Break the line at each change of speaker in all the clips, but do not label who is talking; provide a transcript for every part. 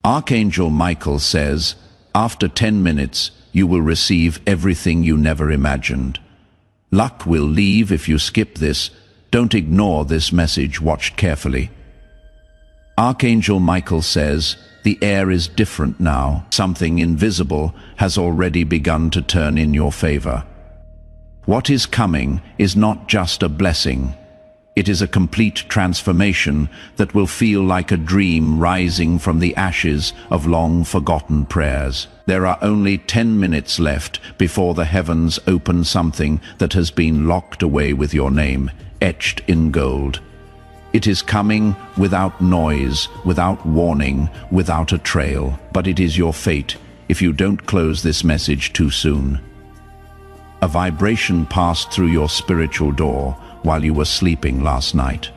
Archangel Michael says, after 10 minutes, you will receive everything you never imagined. Luck will leave if you skip this. Don't ignore this message. Watch carefully. Archangel Michael says, the air is different now. Something invisible has already begun to turn in your favor. What is coming is not just a blessing. It is a complete transformation that will feel like a dream rising from the ashes of long-forgotten prayers. There are only 10 minutes left before the heavens open something that has been locked away with your name, etched in gold. It is coming without noise, without warning, without a trail. But it is your fate if you don't close this message too soon. A vibration passed through your spiritual door while you were sleeping last night.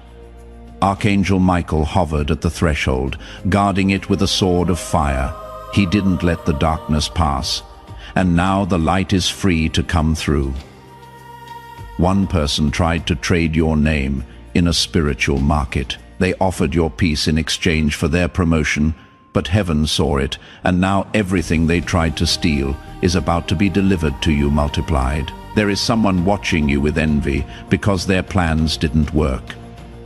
Archangel Michael hovered at the threshold, guarding it with a sword of fire. He didn't let the darkness pass, and now the light is free to come through. One person tried to trade your name in a spiritual market. They offered your peace in exchange for their promotion, but heaven saw it, and now everything they tried to steal is about to be delivered to you multiplied. There is someone watching you with envy because their plans didn't work.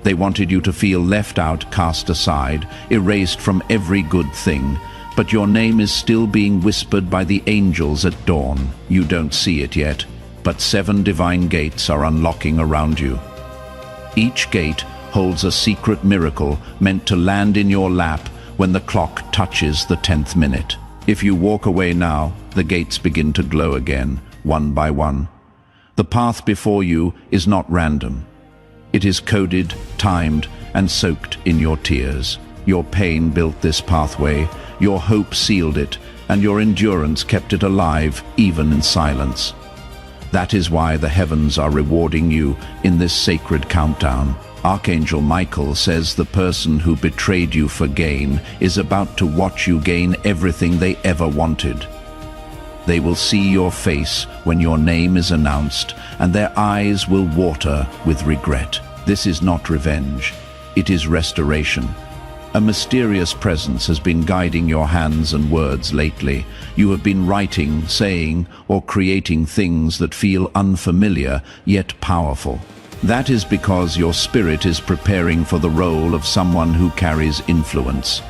They wanted you to feel left out, cast aside, erased from every good thing, but your name is still being whispered by the angels at dawn. You don't see it yet, but 7 divine gates are unlocking around you. Each gate holds a secret miracle meant to land in your lap when the clock touches the 10th minute. If you walk away now, the gates begin to glow again, one by one. The path before you is not random. It is coded, timed, and soaked in your tears. Your pain built this pathway, your hope sealed it, and your endurance kept it alive, even in silence. That is why the heavens are rewarding you in this sacred countdown. Archangel Michael says the person who betrayed you for gain is about to watch you gain everything they ever wanted. They will see your face when your name is announced, and their eyes will water with regret. This is not revenge. It is restoration. A mysterious presence has been guiding your hands and words lately. You have been writing, saying, or creating things that feel unfamiliar yet powerful. That is because your spirit is preparing for the role of someone who carries influence.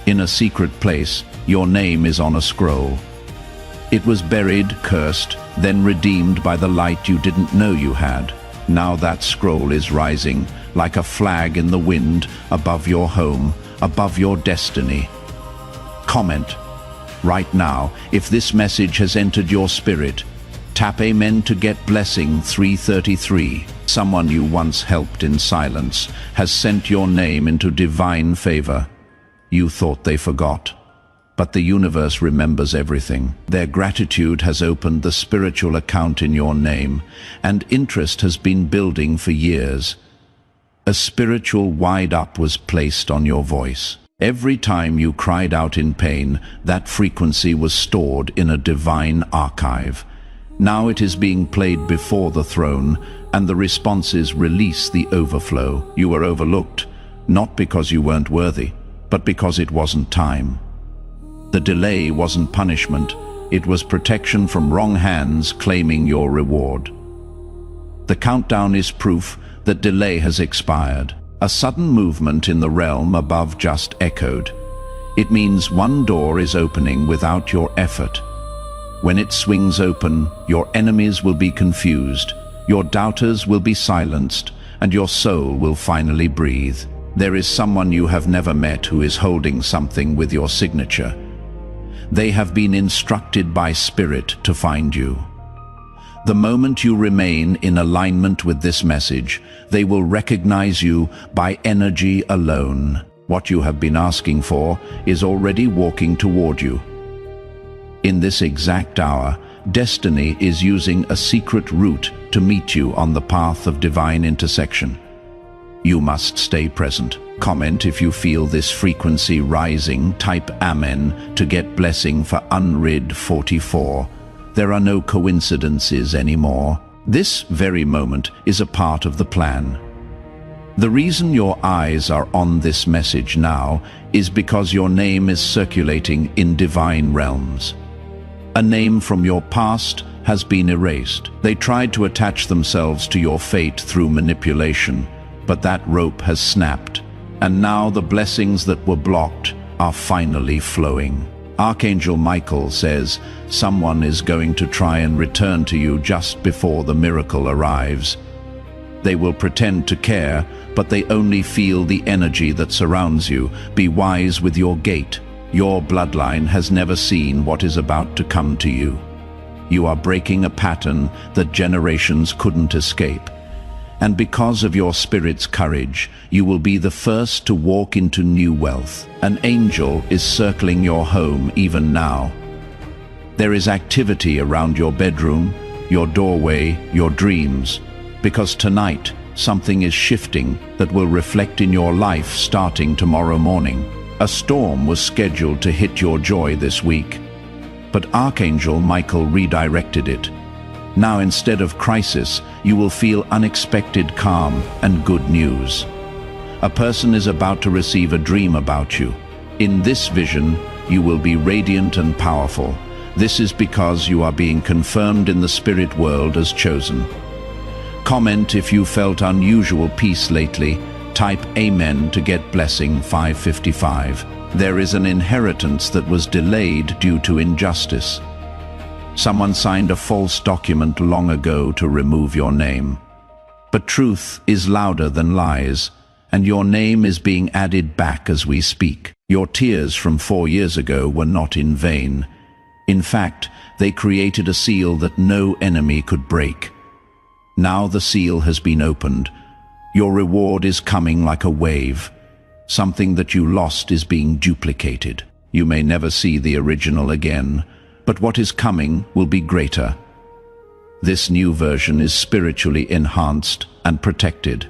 In a secret place, your name is on a scroll. It was buried, cursed, then redeemed by the light you didn't know you had. Now that scroll is rising, like a flag in the wind, above your home, above your destiny. Comment right now if this message has entered your spirit. Tap Amen to get blessing 333. Someone you once helped in silence has sent your name into divine favor. You thought they forgot, but the universe remembers everything. Their gratitude has opened the spiritual account in your name, and interest has been building for years. A spiritual wind-up was placed on your voice. Every time you cried out in pain, that frequency was stored in a divine archive. Now it is being played before the throne, and the responses release the overflow. You were overlooked, not because you weren't worthy, but because it wasn't time. The delay wasn't punishment, it was protection from wrong hands claiming your reward. The countdown is proof that delay has expired. A sudden movement in the realm above just echoed. It means one door is opening without your effort. When it swings open, your enemies will be confused, your doubters will be silenced, and your soul will finally breathe. There is someone you have never met who is holding something with your signature. They have been instructed by Spirit to find you. The moment you remain in alignment with this message, they will recognize you by energy alone. What you have been asking for is already walking toward you. In this exact hour, destiny is using a secret route to meet you on the path of divine intersection. You must stay present. Comment if you feel this frequency rising. Type Amen to get blessing for Unrid 44. There are no coincidences anymore. This very moment is a part of the plan. The reason your eyes are on this message now is because your name is circulating in divine realms. A name from your past has been erased. They tried to attach themselves to your fate through manipulation, but that rope has snapped, and now the blessings that were blocked are finally flowing. Archangel Michael says someone is going to try and return to you just before the miracle arrives. They will pretend to care, but they only feel the energy that surrounds you. Be wise with your gate. Your bloodline has never seen what is about to come to you. You are breaking a pattern that generations couldn't escape. And because of your spirit's courage, you will be the first to walk into new wealth. An angel is circling your home even now. There is activity around your bedroom, your doorway, your dreams, because tonight something is shifting that will reflect in your life starting tomorrow morning. A storm was scheduled to hit your joy this week, but Archangel Michael redirected it. Now, instead of crisis, you will feel unexpected calm and good news. A person is about to receive a dream about you. In this vision, you will be radiant and powerful. This is because you are being confirmed in the spirit world as chosen. Comment if you felt unusual peace lately. Type Amen to get blessing 555. There is an inheritance that was delayed due to injustice. Someone signed a false document long ago to remove your name. But truth is louder than lies, and your name is being added back as we speak. Your tears from 4 years ago were not in vain. In fact, they created a seal that no enemy could break. Now the seal has been opened. Your reward is coming like a wave. Something that you lost is being duplicated. You may never see the original again, but what is coming will be greater. This new version is spiritually enhanced and protected.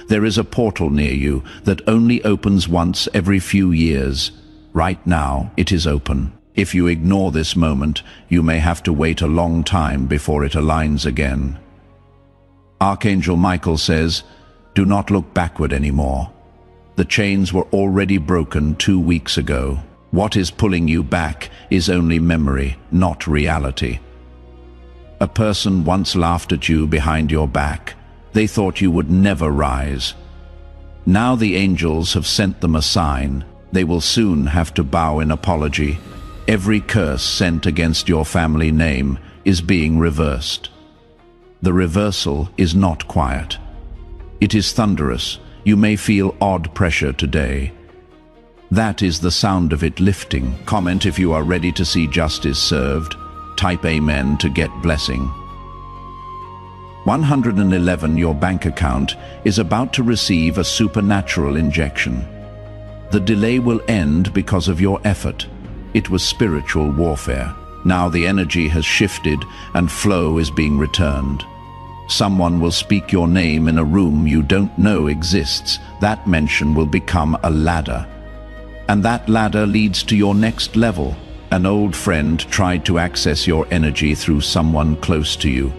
There is a portal near you that only opens once every few years. Right now, it is open. If you ignore this moment, you may have to wait a long time before it aligns again. Archangel Michael says, do not look backward anymore. The chains were already broken 2 weeks ago. What is pulling you back is only memory, not reality. A person once laughed at you behind your back. They thought you would never rise. Now the angels have sent them a sign. They will soon have to bow in apology. Every curse sent against your family name is being reversed. The reversal is not quiet. It is thunderous. You may feel odd pressure today. That is the sound of it lifting. Comment if you are ready to see justice served. Type Amen to get blessing. 111. Your bank account is about to receive a supernatural injection. The delay will end because of your effort. It was spiritual warfare. Now the energy has shifted and flow is being returned. Someone will speak your name in a room you don't know exists. That mention will become a ladder. And that ladder leads to your next level. An old friend tried to access your energy through someone close to you.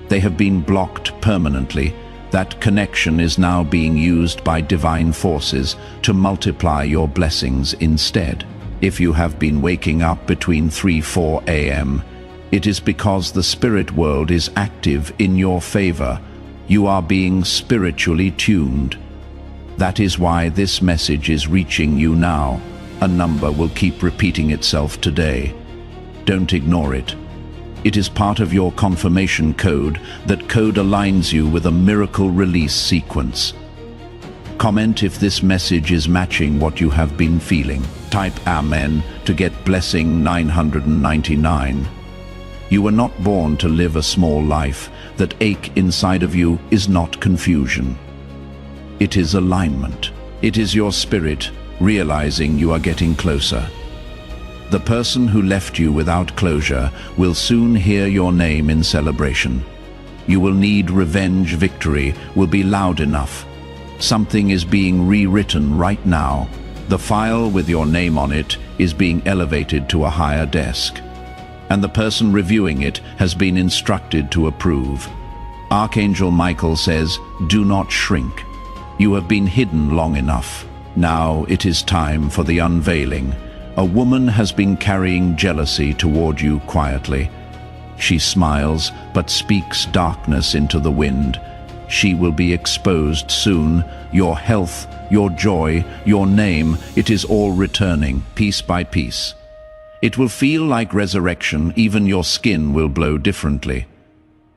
They have been blocked permanently. That connection is now being used by divine forces to multiply your blessings instead. If you have been waking up between 3-4 a.m., it is because the spirit world is active in your favor. You are being spiritually tuned. That is why this message is reaching you now. A number will keep repeating itself today. Don't ignore it. It is part of your confirmation code. That code aligns you with a miracle release sequence. Comment if this message is matching what you have been feeling. Type Amen to get blessing 999. You were not born to live a small life. That ache inside of you is not confusion. It is alignment. It is your spirit realizing you are getting closer. The person who left you without closure will soon hear your name in celebration. You will need revenge. Victory will be loud enough. Something is being rewritten right now. The file with your name on it is being elevated to a higher desk, and the person reviewing it has been instructed to approve. Archangel Michael says, do not shrink. You have been hidden long enough. Now it is time for the unveiling. A woman has been carrying jealousy toward you quietly. She smiles, but speaks darkness into the wind. She will be exposed soon. Your health, your joy, your name, it is all returning, piece by piece. It will feel like resurrection, even your skin will glow differently.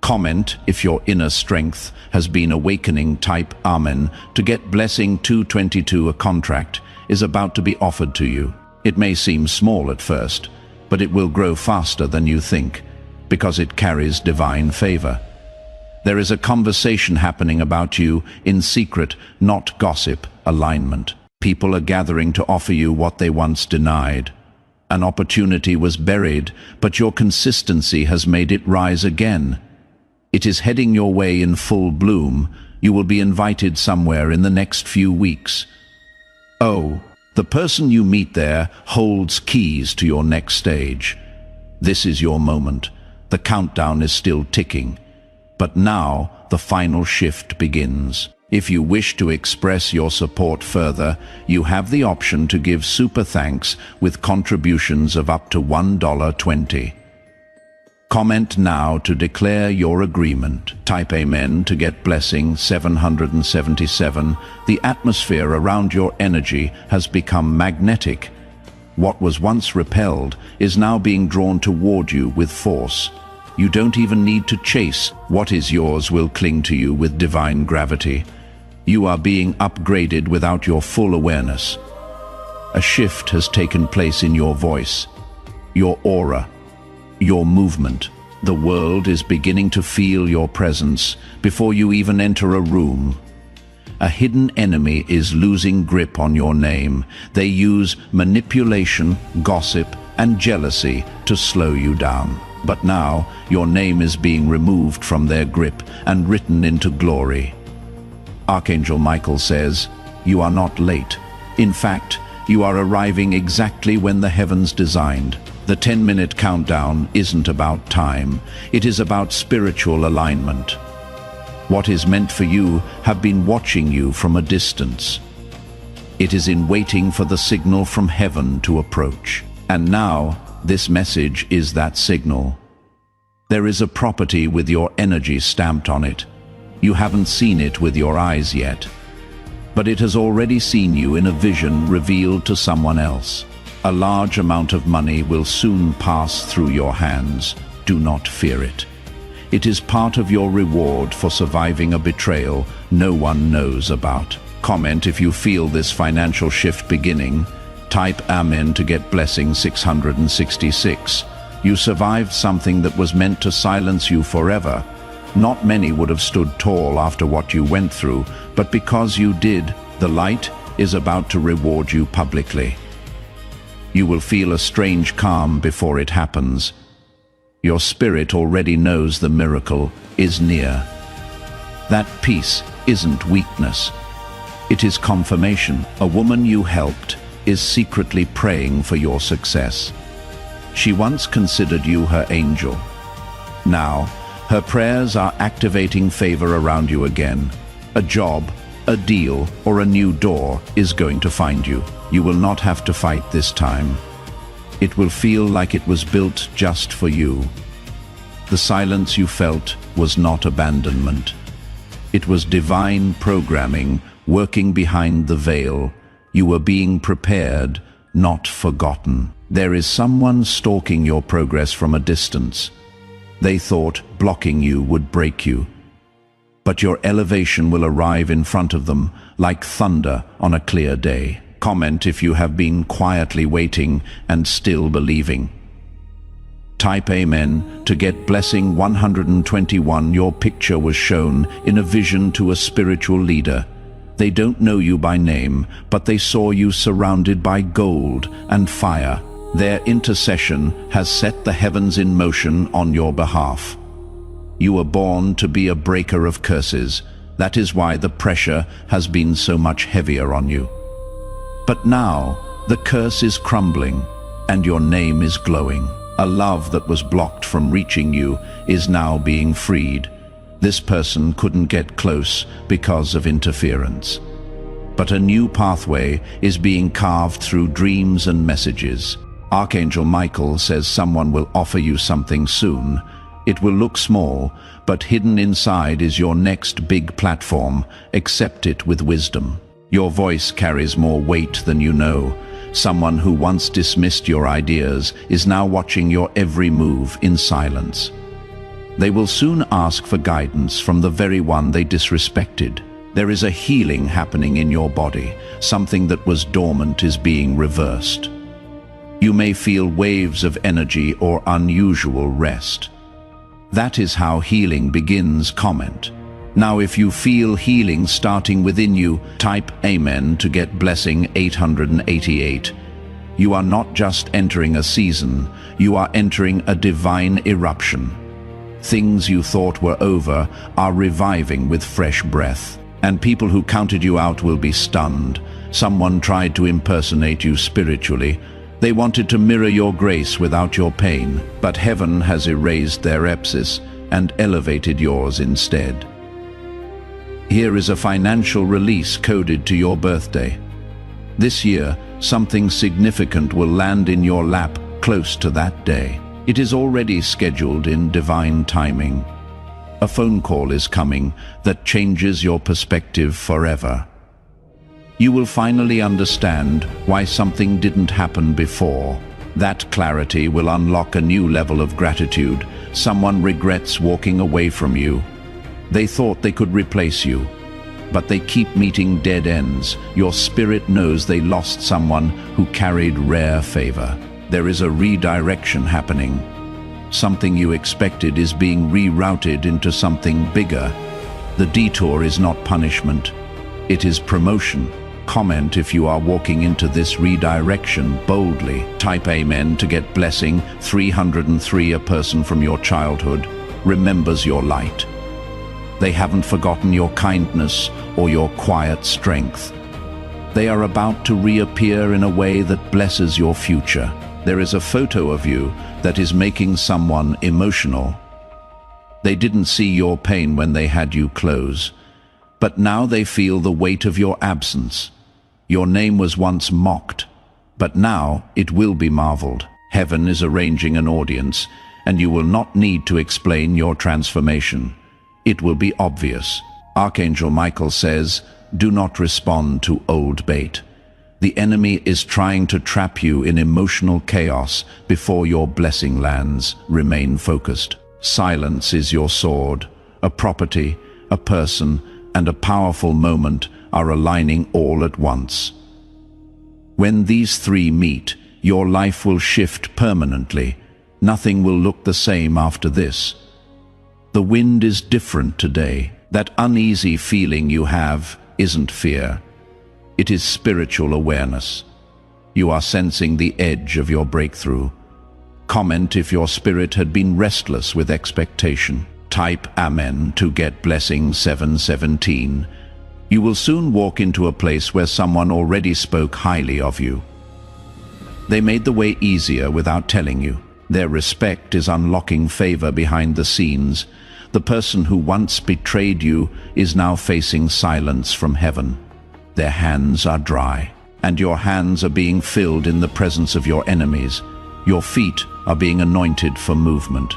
Comment if your inner strength has been awakening. Type Amen to get blessing 222. A contract is about to be offered to you. It may seem small at first, but it will grow faster than you think, because it carries divine favor. There is a conversation happening about you in secret, not gossip, alignment. People are gathering to offer you what they once denied. An opportunity was buried, but your consistency has made it rise again. It is heading your way in full bloom. You will be invited somewhere in the next few weeks. Oh, the person you meet there holds keys to your next stage. This is your moment. The countdown is still ticking. But now the final shift begins. If you wish to express your support further, you have the option to give super thanks with contributions of up to $1.20. Comment now to declare your agreement. Type Amen to get blessing 777. The atmosphere around your energy has become magnetic. What was once repelled is now being drawn toward you with force. You don't even need to chase. What is yours will cling to you with divine gravity. You are being upgraded without your full awareness. A shift has taken place in your voice, your aura, your movement. The world is beginning to feel your presence before you even enter a room. A hidden enemy is losing grip on your name. They use manipulation, gossip, and jealousy to slow you down. But now your name is being removed from their grip and written into glory. Archangel Michael says, you are not late. In fact, you are arriving exactly when the heavens designed. The 10-minute countdown isn't about time. It is about spiritual alignment. What is meant for you have been watching you from a distance. It is in waiting for the signal from heaven to approach. And now, this message is that signal. There is a property with your energy stamped on it. You haven't seen it with your eyes yet, but it has already seen you in a vision revealed to someone else. A large amount of money will soon pass through your hands. Do not fear it. It is part of your reward for surviving a betrayal no one knows about. Comment if you feel this financial shift beginning. Type Amen to get blessing 666. You survived something that was meant to silence you forever. Not many would have stood tall after what you went through, but because you did, the light is about to reward you publicly. You will feel a strange calm before it happens. Your spirit already knows the miracle is near. That peace isn't weakness. It is confirmation. A woman you helped is secretly praying for your success. She once considered you her angel. Now, her prayers are activating favor around you again. A job, a deal, or a new door is going to find you. You will not have to fight this time. It will feel like it was built just for you. The silence you felt was not abandonment. It was divine programming working behind the veil. You were being prepared, not forgotten. There is someone stalking your progress from a distance. They thought blocking you would break you. But your elevation will arrive in front of them like thunder on a clear day. Comment if you have been quietly waiting and still believing. Type Amen to get blessing 121. Your picture was shown in a vision to a spiritual leader. They don't know you by name, but they saw you surrounded by gold and fire. Their intercession has set the heavens in motion on your behalf. You were born to be a breaker of curses. That is why the pressure has been so much heavier on you. But now, the curse is crumbling, and your name is glowing. A love that was blocked from reaching you is now being freed. This person couldn't get close because of interference. but a new pathway is being carved through dreams and messages. Archangel Michael says someone will offer you something soon. It will look small, but hidden inside is your next big platform. Accept it with wisdom. Your voice carries more weight than you know. Someone who once dismissed your ideas is now watching your every move in silence. They will soon ask for guidance from the very one they disrespected. There is a healing happening in your body. Something that was dormant is being reversed. You may feel waves of energy or unusual rest. That is how healing begins. Comment. Now if you feel healing starting within you, type Amen to get blessing 888. You are not just entering a season, you are entering a divine eruption. Things you thought were over are reviving with fresh breath. And people who counted you out will be stunned. Someone tried to impersonate you spiritually. They wanted to mirror your grace without your pain, but heaven has erased their epsis and elevated yours instead. Here is a financial release coded to your birthday. This year, something significant will land in your lap close to that day. It is already scheduled in divine timing. A phone call is coming that changes your perspective forever. You will finally understand why something didn't happen before. That clarity will unlock a new level of gratitude. Someone regrets walking away from you. They thought they could replace you, but they keep meeting dead ends. Your spirit knows they lost someone who carried rare favor. There is a redirection happening. Something you expected is being rerouted into something bigger. The detour is not punishment. It is promotion. Comment if you are walking into this redirection boldly. Type Amen to get blessing 303. A person from your childhood remembers your light. They haven't forgotten your kindness or your quiet strength. They are about to reappear in a way that blesses your future. There is a photo of you that is making someone emotional. They didn't see your pain when they had you close, but now they feel the weight of your absence. Your name was once mocked, but now it will be marveled. Heaven is arranging an audience, and you will not need to explain your transformation. It will be obvious. Archangel Michael says, do not respond to old bait. The enemy is trying to trap you in emotional chaos before your blessing lands. Remain focused. Silence is your sword. A property, a person, and a powerful moment are aligning all at once. When these three meet, your life will shift permanently. Nothing will look the same after this. The wind is different today. That uneasy feeling you have isn't fear. It is spiritual awareness. You are sensing the edge of your breakthrough. Comment if your spirit had been restless with expectation. Type Amen to get blessing 717. You will soon walk into a place where someone already spoke highly of you. They made the way easier without telling you. Their respect is unlocking favor behind the scenes. The person who once betrayed you is now facing silence from heaven. Their hands are dry, and your hands are being filled in the presence of your enemies. Your feet are being anointed for movement.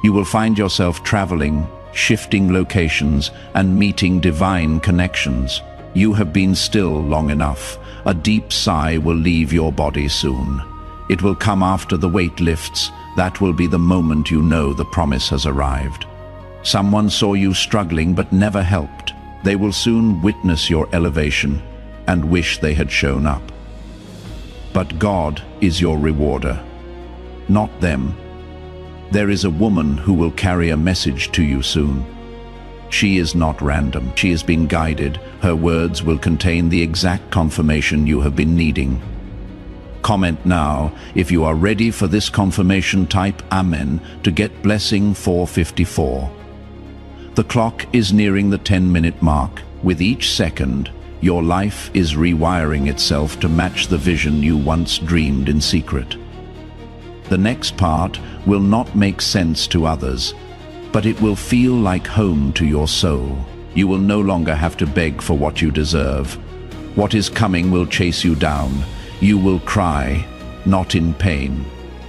You will find yourself traveling, shifting locations, and meeting divine connections. You have been still long enough. A deep sigh will leave your body soon. It will come after the weight lifts. That will be the moment you know the promise has arrived. Someone saw you struggling but never helped. They will soon witness your elevation and wish they had shown up. But God is your rewarder, not them. There is a woman who will carry a message to you soon. She is not random. She has been guided. Her words will contain the exact confirmation you have been needing. Comment now if you are ready for this confirmation. Type Amen to get blessing 454. The clock is nearing the 10-minute mark. With each second, your life is rewiring itself to match the vision you once dreamed in secret. The next part will not make sense to others, but it will feel like home to your soul. You will no longer have to beg for what you deserve. What is coming will chase you down. You will cry, not in pain,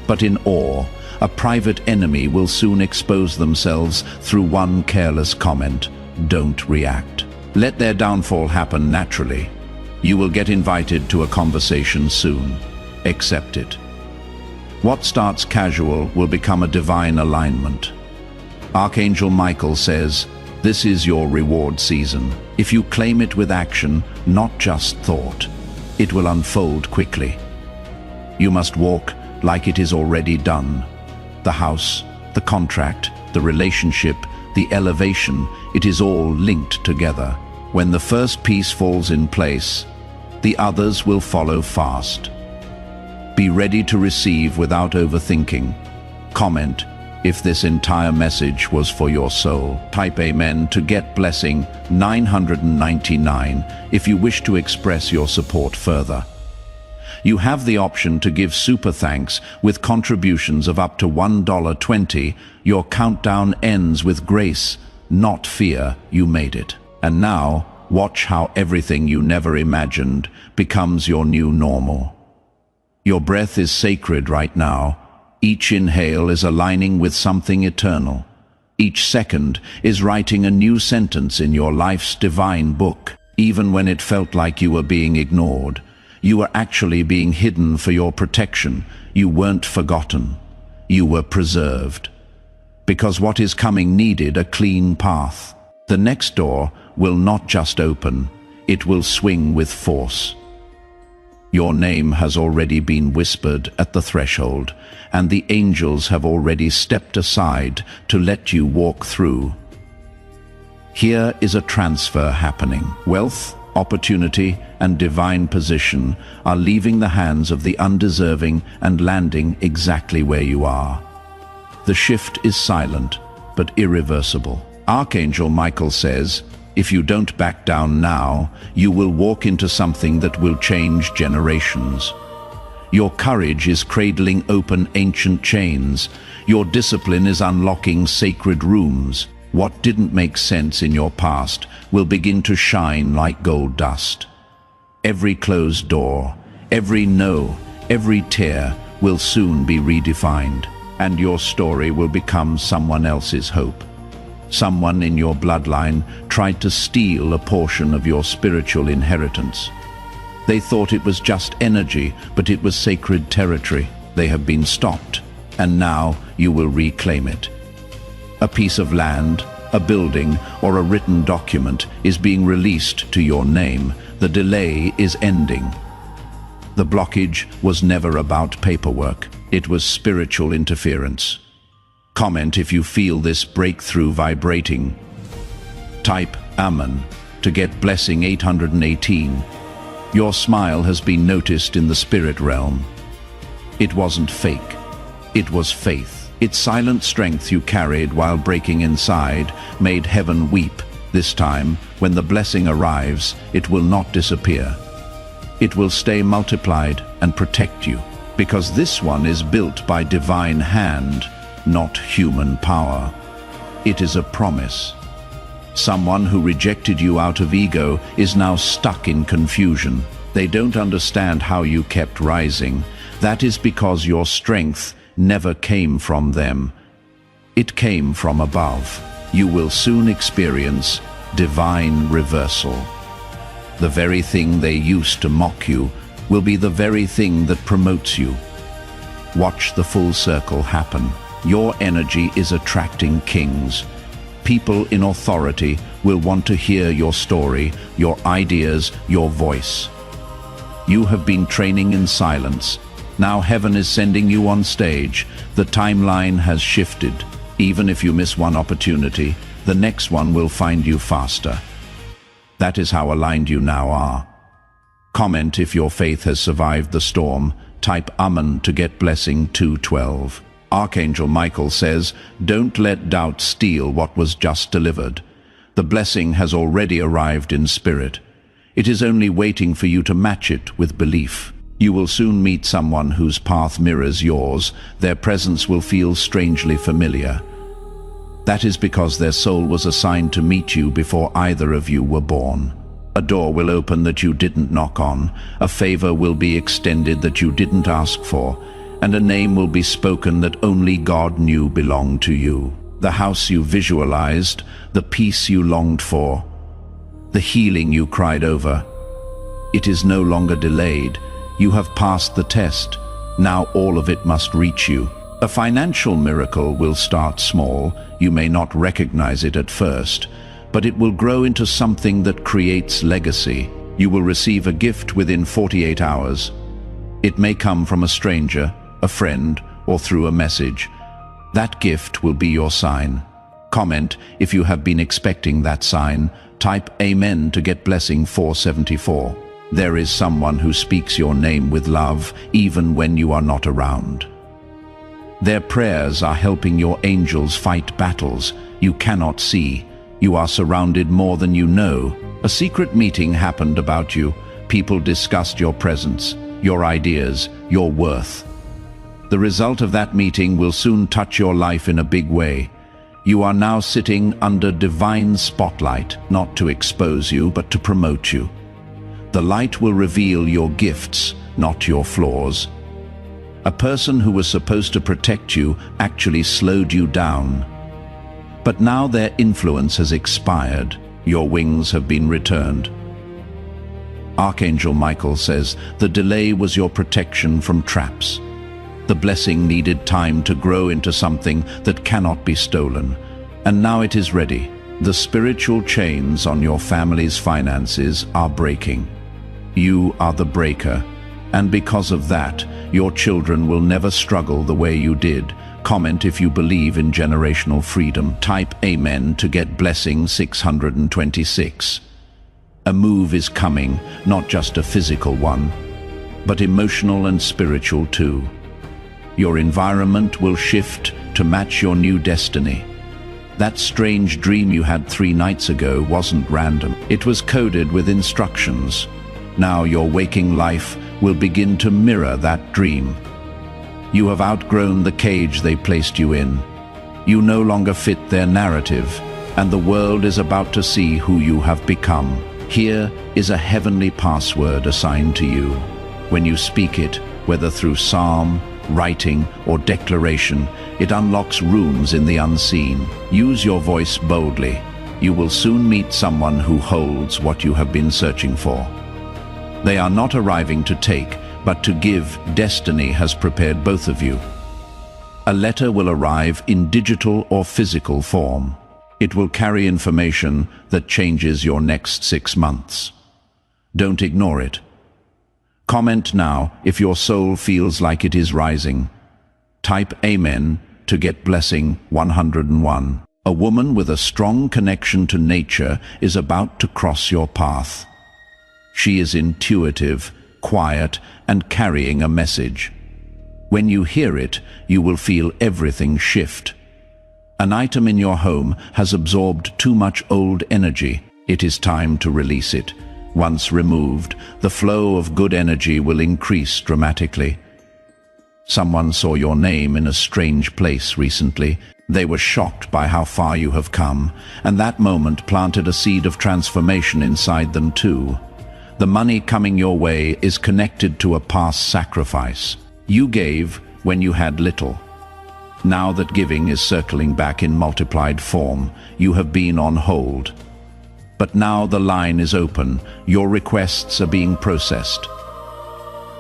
but in awe. A private enemy will soon expose themselves through one careless comment. Don't react. Let their downfall happen naturally. You will get invited to a conversation soon. Accept it. What starts casual will become a divine alignment. Archangel Michael says, this is your reward season. If you claim it with action, not just thought, it will unfold quickly. You must walk like it is already done. The house, the contract, the relationship, the elevation, it is all linked together. When the first piece falls in place, the others will follow fast. Be ready to receive without overthinking. Comment if this entire message was for your soul. Type Amen to get blessing 999 if you wish to express your support further. You have the option to give super thanks with contributions of up to $1.20. Your countdown ends with grace, not fear. You made it. And now, watch how everything you never imagined becomes your new normal. Your breath is sacred right now. Each inhale is aligning with something eternal. Each second is writing a new sentence in your life's divine book. Even when it felt like you were being ignored, you were actually being hidden for your protection. You weren't forgotten. You were preserved. Because what is coming needed a clean path. The next door will not just open, it will swing with force. Your name has already been whispered at the threshold, and the angels have already stepped aside to let you walk through. Here is a transfer happening. Wealth, opportunity, and divine position are leaving the hands of the undeserving and landing exactly where you are. The shift is silent, but irreversible. Archangel Michael says, if you don't back down now, you will walk into something that will change generations. Your courage is cradling open ancient chains. Your discipline is unlocking sacred rooms. What didn't make sense in your past will begin to shine like gold dust. Every closed door, every no, every tear will soon be redefined, and your story will become someone else's hope. Someone in your bloodline tried to steal a portion of your spiritual inheritance. They thought it was just energy, but it was sacred territory. They have been stopped, and now you will reclaim it. A piece of land, a building, or a written document is being released to your name. The delay is ending. The blockage was never about paperwork. It was spiritual interference. Comment if you feel this breakthrough vibrating. Type Amen to get blessing 818. Your smile has been noticed in the spirit realm. It wasn't fake. It was faith. Its silent strength you carried while breaking inside made heaven weep. This time, when the blessing arrives, it will not disappear. It will stay multiplied and protect you, because this one is built by divine hand, not human power. It is a promise. Someone who rejected you out of ego is now stuck in confusion. They don't understand how you kept rising. That is because your strength never came from them. It came from above. You will soon experience divine reversal. The very thing they used to mock you will be the very thing that promotes you. Watch the full circle happen. Your energy is attracting kings. People in authority will want to hear your story, your ideas, your voice. You have been training in silence. Now heaven is sending you on stage. The timeline has shifted. Even if you miss one opportunity, the next one will find you faster. That is how aligned you now are. Comment if your faith has survived the storm. Type Amen to get blessing 212. Archangel Michael says, don't let doubt steal what was just delivered. The blessing has already arrived in spirit. It is only waiting for you to match it with belief. You will soon meet someone whose path mirrors yours. Their presence will feel strangely familiar. That is because their soul was assigned to meet you before either of you were born. A door will open that you didn't knock on, a favor will be extended that you didn't ask for, and a name will be spoken that only God knew belonged to you. The house you visualized, the peace you longed for, the healing you cried over. It is no longer delayed. You have passed the test. Now all of it must reach you. A financial miracle will start small. You may not recognize it at first, but it will grow into something that creates legacy. You will receive a gift within 48 hours. It may come from a stranger, a friend, or through a message. That gift will be your sign. Comment if you have been expecting that sign. Type Amen to get blessing 474. There is someone who speaks your name with love, even when you are not around. Their prayers are helping your angels fight battles you cannot see. You are surrounded more than you know. A secret meeting happened about you. People discussed your presence, your ideas, your worth. The result of that meeting will soon touch your life in a big way. You are now sitting under divine spotlight, not to expose you, but to promote you. The light will reveal your gifts, not your flaws. A person who was supposed to protect you actually slowed you down. But now their influence has expired. Your wings have been returned. Archangel Michael says the delay was your protection from traps. The blessing needed time to grow into something that cannot be stolen. And now it is ready. The spiritual chains on your family's finances are breaking. You are the breaker, and because of that, your children will never struggle the way you did. Comment if you believe in generational freedom. Type Amen to get blessing 626. A move is coming, not just a physical one, but emotional and spiritual too. Your environment will shift to match your new destiny. That strange dream you had 3 nights ago wasn't random. It was coded with instructions. Now your waking life will begin to mirror that dream. You have outgrown the cage they placed you in. You no longer fit their narrative, and the world is about to see who you have become. Here is a heavenly password assigned to you. When you speak it, whether through psalm, writing, or declaration, it unlocks rooms in the unseen. Use your voice boldly. You will soon meet someone who holds what you have been searching for. They are not arriving to take, but to give. Destiny has prepared both of you. A letter will arrive in digital or physical form. It will carry information that changes your next 6 months. Don't ignore it. Comment now if your soul feels like it is rising. Type Amen to get blessing 101. A woman with a strong connection to nature is about to cross your path. She is intuitive, quiet, and carrying a message. When you hear it, you will feel everything shift. An item in your home has absorbed too much old energy. It is time to release it. Once removed, the flow of good energy will increase dramatically. Someone saw your name in a strange place recently. They were shocked by how far you have come, and that moment planted a seed of transformation inside them too. The money coming your way is connected to a past sacrifice. You gave when you had little. Now that giving is circling back in multiplied form, you have been on hold. But now the line is open. Your requests are being processed.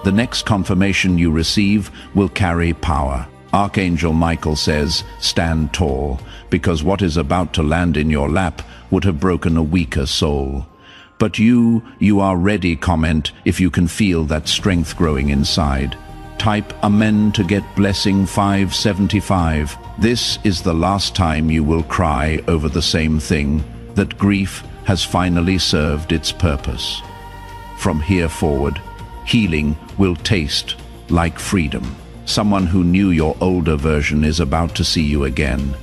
The next confirmation you receive will carry power. Archangel Michael says, stand tall, because what is about to land in your lap would have broken a weaker soul. But you are ready. Comment if you can feel that strength growing inside. Type Amen to get blessing 575. This is the last time you will cry over the same thing, that grief has finally served its purpose. From here forward, healing will taste like freedom. Someone who knew your older version is about to see you again.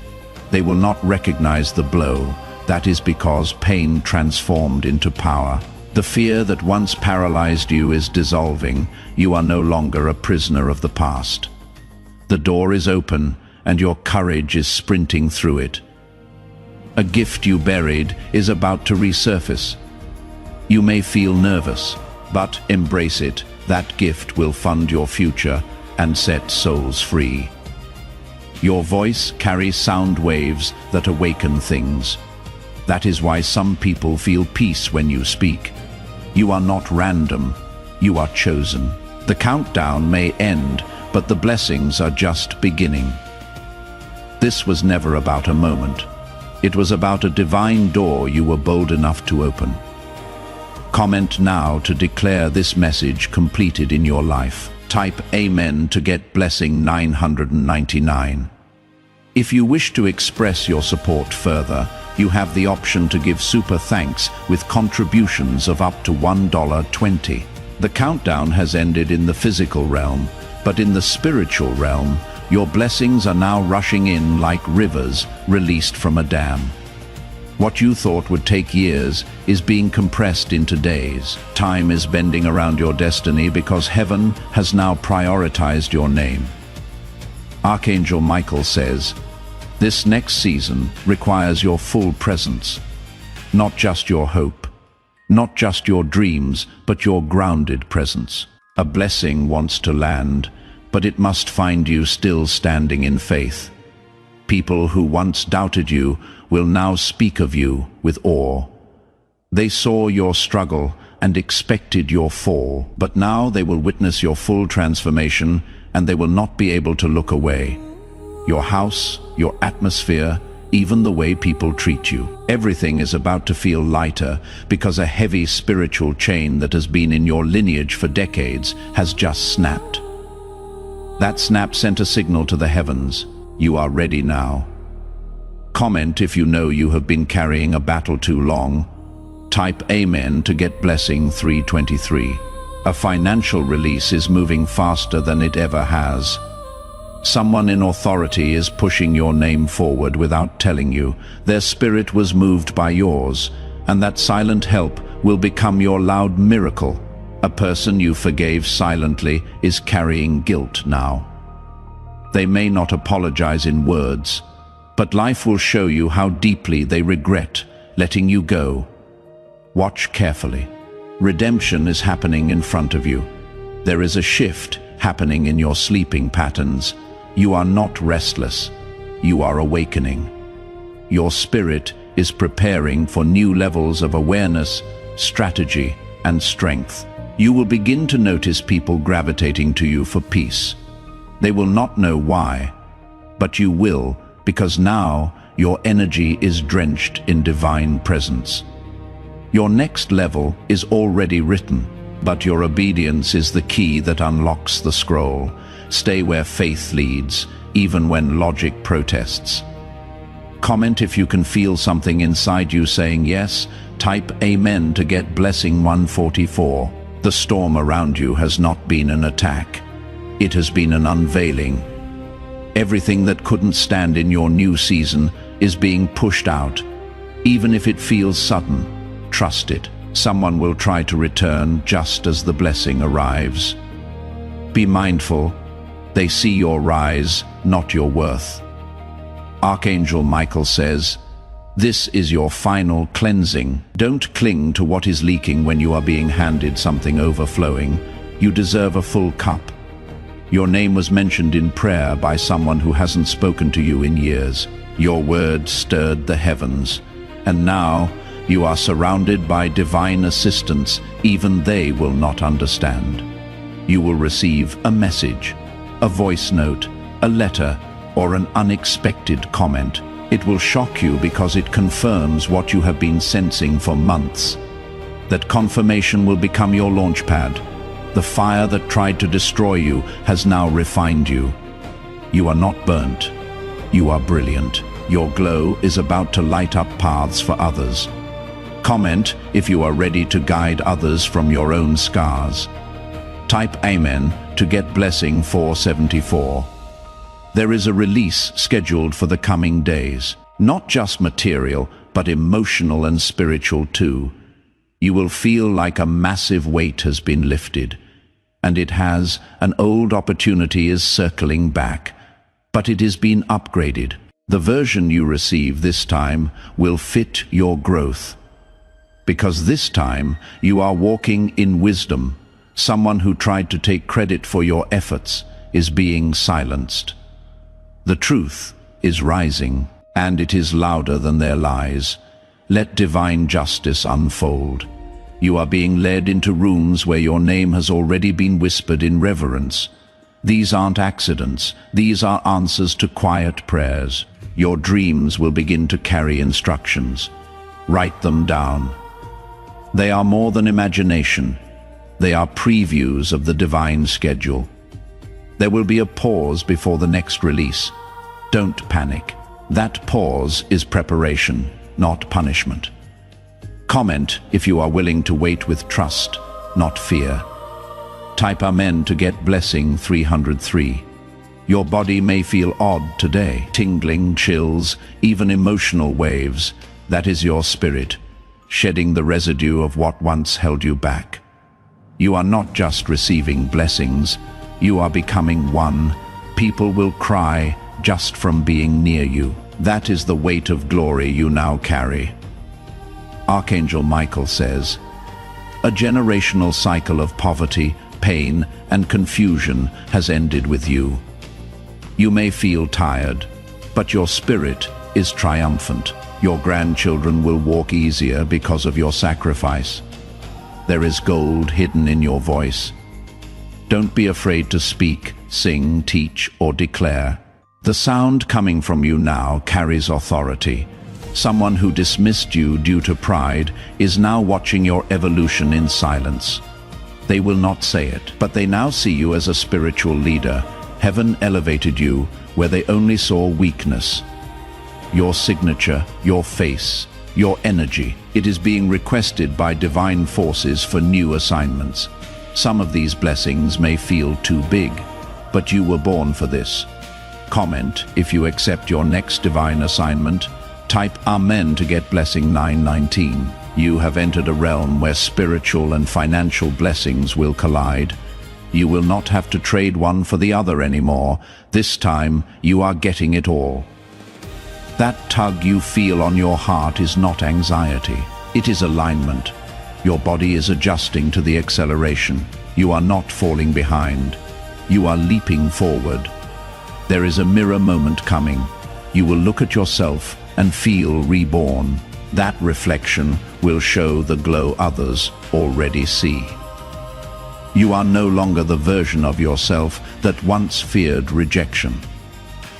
They will not recognize the blow. That is because pain transformed into power. The fear that once paralyzed you is dissolving. You are no longer a prisoner of the past. The door is open, and your courage is sprinting through it. A gift you buried is about to resurface. You may feel nervous, but embrace it. That gift will fund your future and set souls free. Your voice carries sound waves that awaken things. That is why some people feel peace when you speak. You are not random, you are chosen. The countdown may end, but the blessings are just beginning. This was never about a moment. It was about a divine door you were bold enough to open. Comment now to declare this message completed in your life. Type Amen to get blessing 999. If you wish to express your support further, you have the option to give super thanks with contributions of up to $1.20. The countdown has ended in the physical realm, but in the spiritual realm, your blessings are now rushing in like rivers released from a dam. What you thought would take years is being compressed into days. Time is bending around your destiny because heaven has now prioritized your name. Archangel Michael says, this next season requires your full presence. Not just your hope, not just your dreams, but your grounded presence. A blessing wants to land, but it must find you still standing in faith. People who once doubted you will now speak of you with awe. They saw your struggle and expected your fall, but now they will witness your full transformation and they will not be able to look away. Your house, your atmosphere, even the way people treat you. Everything is about to feel lighter because a heavy spiritual chain that has been in your lineage for decades has just snapped. That snap sent a signal to the heavens. You are ready now. Comment if you know you have been carrying a battle too long. Type Amen to get blessing 323. A financial release is moving faster than it ever has. Someone in authority is pushing your name forward without telling you. Their spirit was moved by yours, and that silent help will become your loud miracle. A person you forgave silently is carrying guilt now. They may not apologize in words, but life will show you how deeply they regret letting you go. Watch carefully. Redemption is happening in front of you. There is a shift happening in your sleeping patterns. You are not restless. You are awakening. Your spirit is preparing for new levels of awareness, strategy, and strength. You will begin to notice people gravitating to you for peace. They will not know why, but you will, because now your energy is drenched in divine presence. Your next level is already written, but your obedience is the key that unlocks the scroll. Stay where faith leads, even when logic protests. Comment if you can feel something inside you saying yes. Type Amen to get blessing 144. The storm around you has not been an attack. It has been an unveiling. Everything that couldn't stand in your new season is being pushed out. Even if it feels sudden, trust it. Someone will try to return just as the blessing arrives. Be mindful. They see your rise, not your worth. Archangel Michael says, this is your final cleansing. Don't cling to what is leaking when you are being handed something overflowing. You deserve a full cup. Your name was mentioned in prayer by someone who hasn't spoken to you in years. Your word stirred the heavens. And now you are surrounded by divine assistance. Even they will not understand. You will receive a message, a voice note, a letter, or an unexpected comment. It will shock you because it confirms what you have been sensing for months. That confirmation will become your launchpad. The fire that tried to destroy you has now refined you. You are not burnt. You are brilliant. Your glow is about to light up paths for others. Comment if you are ready to guide others from your own scars. Type Amen to get blessing 474. There is a release scheduled for the coming days. Not just material, but emotional and spiritual too. You will feel like a massive weight has been lifted. And it has. An old opportunity is circling back. But it has been upgraded. The version you receive this time will fit your growth. because this time you are walking in wisdom. Someone who tried to take credit for your efforts is being silenced. The truth is rising, and it is louder than their lies. Let divine justice unfold. You are being led into rooms where your name has already been whispered in reverence. These aren't accidents. These are answers to quiet prayers. Your dreams will begin to carry instructions. Write them down. They are more than imagination. They are previews of the divine schedule. There will be a pause before the next release. Don't panic. That pause is preparation, not punishment. Comment if you are willing to wait with trust, not fear. Type Amen to get blessing 303. Your body may feel odd today, tingling, chills, even emotional waves. That is your spirit, shedding the residue of what once held you back. You are not just receiving blessings, you are becoming one. People will cry just from being near you. That is the weight of glory you now carry. Archangel Michael says, a generational cycle of poverty, pain, and confusion has ended with you. You may feel tired, but your spirit is triumphant. Your grandchildren will walk easier because of your sacrifice. There is gold hidden in your voice. Don't be afraid to speak, sing, teach, or declare. The sound coming from you now carries authority. Someone who dismissed you due to pride is now watching your evolution in silence. They will not say it, but they now see you as a spiritual leader. Heaven elevated you where they only saw weakness. Your signature, your face, your energy, it is being requested by divine forces for new assignments. Some of these blessings may feel too big, but you were born for this. Comment if you accept your next divine assignment. Type Amen to get blessing 919. You have entered a realm where spiritual and financial blessings will collide. You will not have to trade one for the other anymore. This time, you are getting it all. That tug you feel on your heart is not anxiety. It is alignment. Your body is adjusting to the acceleration. You are not falling behind. You are leaping forward. There is a mirror moment coming. You will look at yourself and feel reborn. That reflection will show the glow others already see. You are no longer the version of yourself that once feared rejection.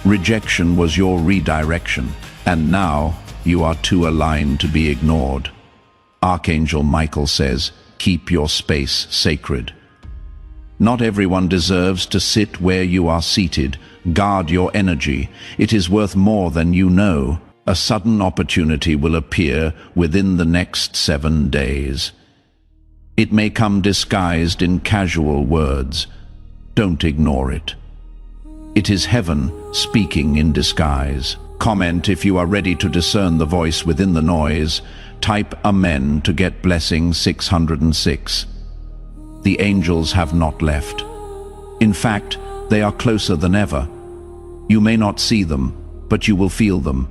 Rejection was your redirection, and now you are too aligned to be ignored. Archangel Michael says, keep your space sacred. Not everyone deserves to sit where you are seated. Guard your energy. It is worth more than you know. A sudden opportunity will appear within the next 7 days. It may come disguised in casual words. Don't ignore it. It is heaven speaking in disguise. Comment if you are ready to discern the voice within the noise. Type Amen to get blessing 606. The angels have not left. In fact, they are closer than ever. You may not see them, but you will feel them.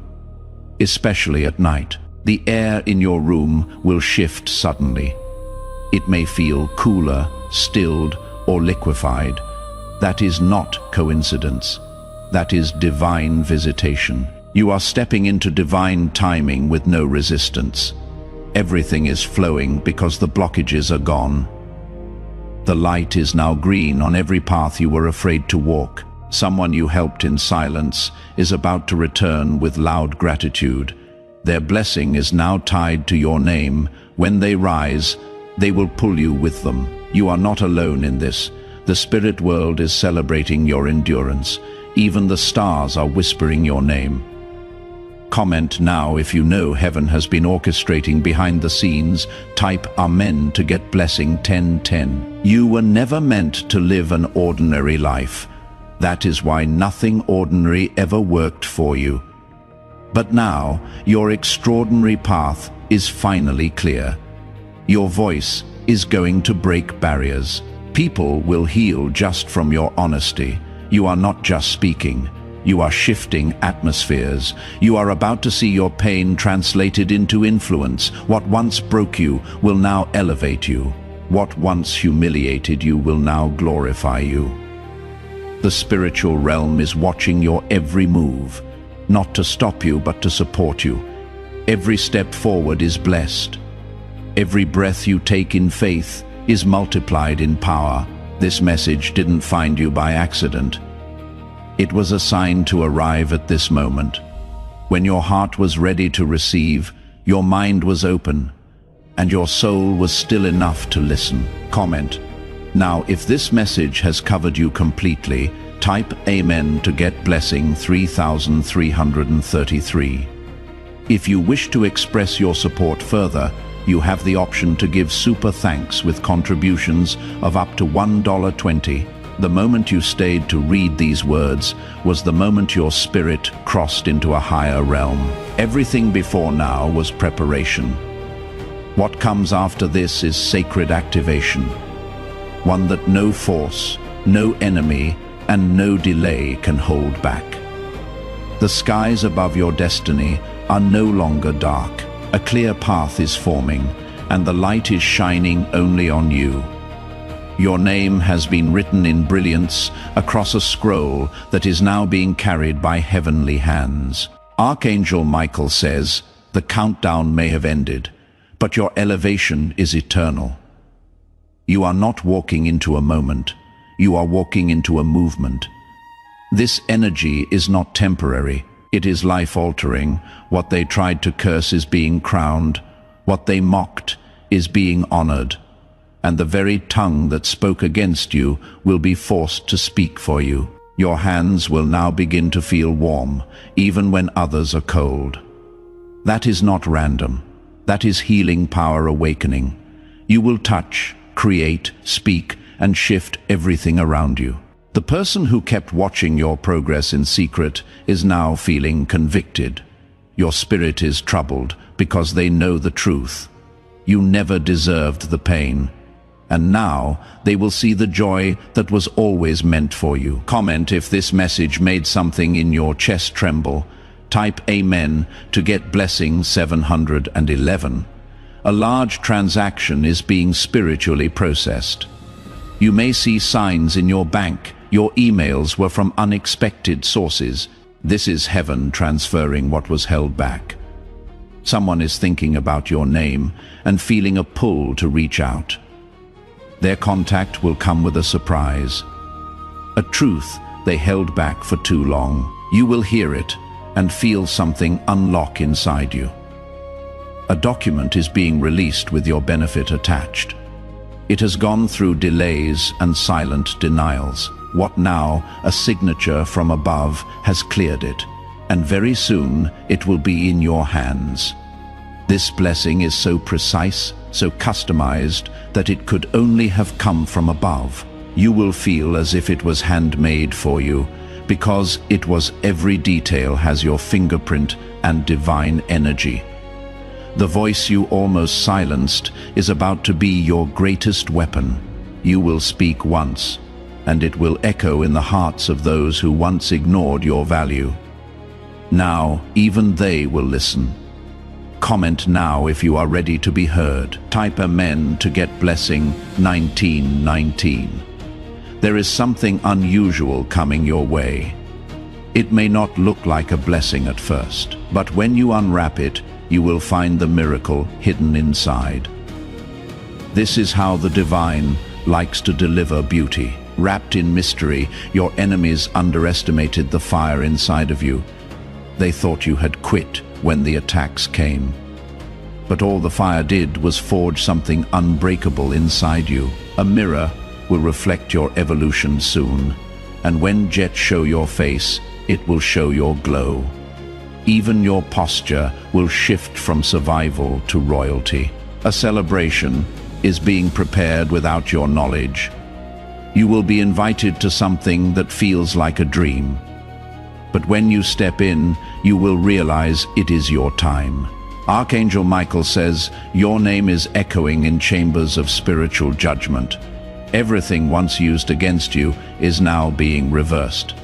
Especially at night. The air in your room will shift suddenly. It may feel cooler, stilled, or liquefied. That is not coincidence. That is divine visitation. You are stepping into divine timing with no resistance. Everything is flowing because the blockages are gone. The light is now green on every path you were afraid to walk. Someone you helped in silence is about to return with loud gratitude. Their blessing is now tied to your name. When they rise, they will pull you with them. You are not alone in this. The spirit world is celebrating your endurance. Even the stars are whispering your name. Comment now if you know heaven has been orchestrating behind the scenes. Type Amen to get blessing 1010. You were never meant to live an ordinary life. That is why nothing ordinary ever worked for you. But now, your extraordinary path is finally clear. Your voice is going to break barriers. People will heal just from your honesty. You are not just speaking. You are shifting atmospheres. You are about to see your pain translated into influence. What once broke you will now elevate you. What once humiliated you will now glorify you. The spiritual realm is watching your every move, not to stop you but to support you. Every step forward is blessed. Every breath you take in faith is multiplied in power. This message didn't find you by accident. It was assigned to arrive at this moment. When your heart was ready to receive, your mind was open, and your soul was still enough to listen. Comment. Now, if this message has covered you completely, type Amen to get blessing 3333. If you wish to express your support further, you have the option to give super thanks with contributions of up to $1.20. The moment you stayed to read these words was the moment your spirit crossed into a higher realm. Everything before now was preparation. What comes after this is sacred activation, one that no force, no enemy, and no delay can hold back. The skies above your destiny are no longer dark. A clear path is forming, and the light is shining only on you. Your name has been written in brilliance across a scroll that is now being carried by heavenly hands. Archangel Michael says, the countdown may have ended, but your elevation is eternal. You are not walking into a moment, you are walking into a movement. This energy is not temporary. It is life-altering. What they tried to curse is being crowned. What they mocked is being honored. And the very tongue that spoke against you will be forced to speak for you. Your hands will now begin to feel warm, even when others are cold. That is not random. That is healing power awakening. You will touch, create, speak, and shift everything around you. The person who kept watching your progress in secret is now feeling convicted. Your spirit is troubled because they know the truth. You never deserved the pain, and now they will see the joy that was always meant for you. Comment if this message made something in your chest tremble. Type Amen to get blessing 711. A large transaction is being spiritually processed. You may see signs in your bank. Your emails were from unexpected sources. This is heaven transferring what was held back. Someone is thinking about your name and feeling a pull to reach out. Their contact will come with a surprise. A truth they held back for too long. You will hear it and feel something unlock inside you. A document is being released with your benefit attached. It has gone through delays and silent denials. What now, a signature from above, has cleared it, and very soon it will be in your hands. This blessing is so precise, so customized, that it could only have come from above. You will feel as if it was handmade for you, because it was every detail has your fingerprint and divine energy. The voice you almost silenced is about to be your greatest weapon. You will speak once, and it will echo in the hearts of those who once ignored your value. Now, even they will listen. Comment now if you are ready to be heard. Type Amen to get blessing 1919. There is something unusual coming your way. It may not look like a blessing at first, but when you unwrap it, you will find the miracle hidden inside. This is how the divine likes to deliver beauty. Wrapped in mystery, your enemies underestimated the fire inside of you. They thought you had quit when the attacks came. But all the fire did was forge something unbreakable inside you. A mirror will reflect your evolution soon, and when jets show your face, it will show your glow. Even your posture will shift from survival to royalty. A celebration is being prepared without your knowledge. You will be invited to something that feels like a dream. But when you step in, you will realize it is your time. Archangel Michael says, your name is echoing in chambers of spiritual judgment. Everything once used against you is now being reversed.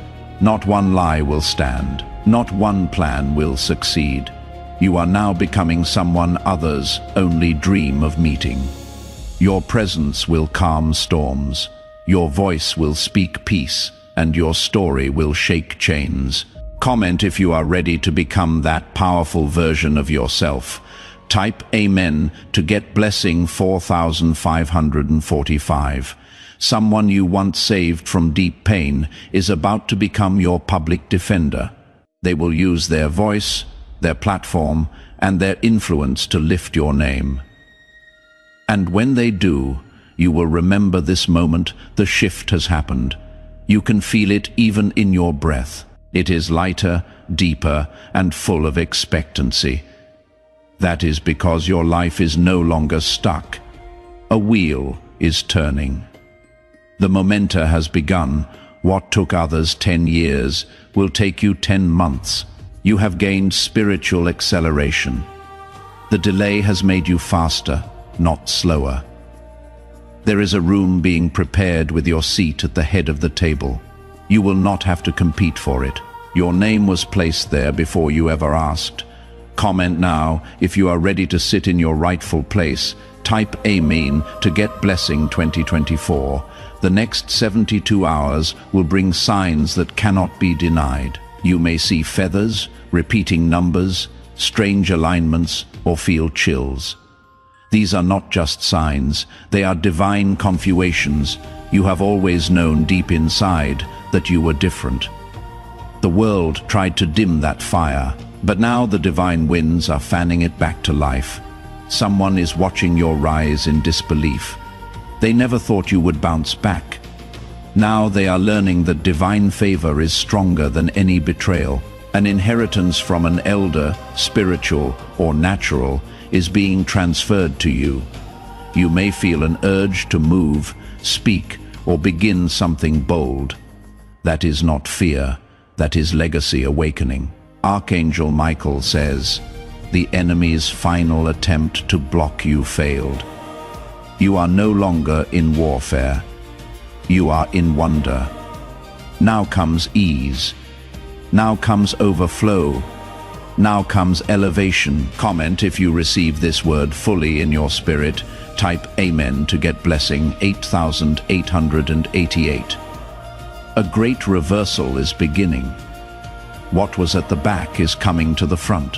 Not one lie will stand. Not one plan will succeed. You are now becoming someone others only dream of meeting. Your presence will calm storms. Your voice will speak peace, and your story will shake chains. Comment if you are ready to become that powerful version of yourself. Type Amen to get blessing 4545. Someone you once saved from deep pain is about to become your public defender. They will use their voice, their platform, and their influence to lift your name. And when they do, you will remember this moment. The shift has happened. You can feel it even in your breath. It is lighter, deeper, and full of expectancy. That is because your life is no longer stuck. A wheel is turning. The momentum has begun. What took others 10 years will take you 10 months. You have gained spiritual acceleration. The delay has made you faster, not slower. There is a room being prepared with your seat at the head of the table. You will not have to compete for it. Your name was placed there before you ever asked. Comment now if you are ready to sit in your rightful place. Type Amen to get blessing 2024. The next 72 hours will bring signs that cannot be denied. You may see feathers, repeating numbers, strange alignments, or feel chills. These are not just signs, they are divine confirmations. You have always known deep inside that you were different. The world tried to dim that fire, but now the divine winds are fanning it back to life. Someone is watching your rise in disbelief. They never thought you would bounce back. Now they are learning that divine favor is stronger than any betrayal. An inheritance from an elder, spiritual or natural, is being transferred to you. You may feel an urge to move, speak, or begin something bold. That is not fear, that is legacy awakening. Archangel Michael says, the enemy's final attempt to block you failed. You are no longer in warfare. You are in wonder. Now comes ease. Now comes overflow. Now comes elevation. Comment if you receive this word fully in your spirit. Type Amen to get blessing 8888. A great reversal is beginning. What was at the back is coming to the front.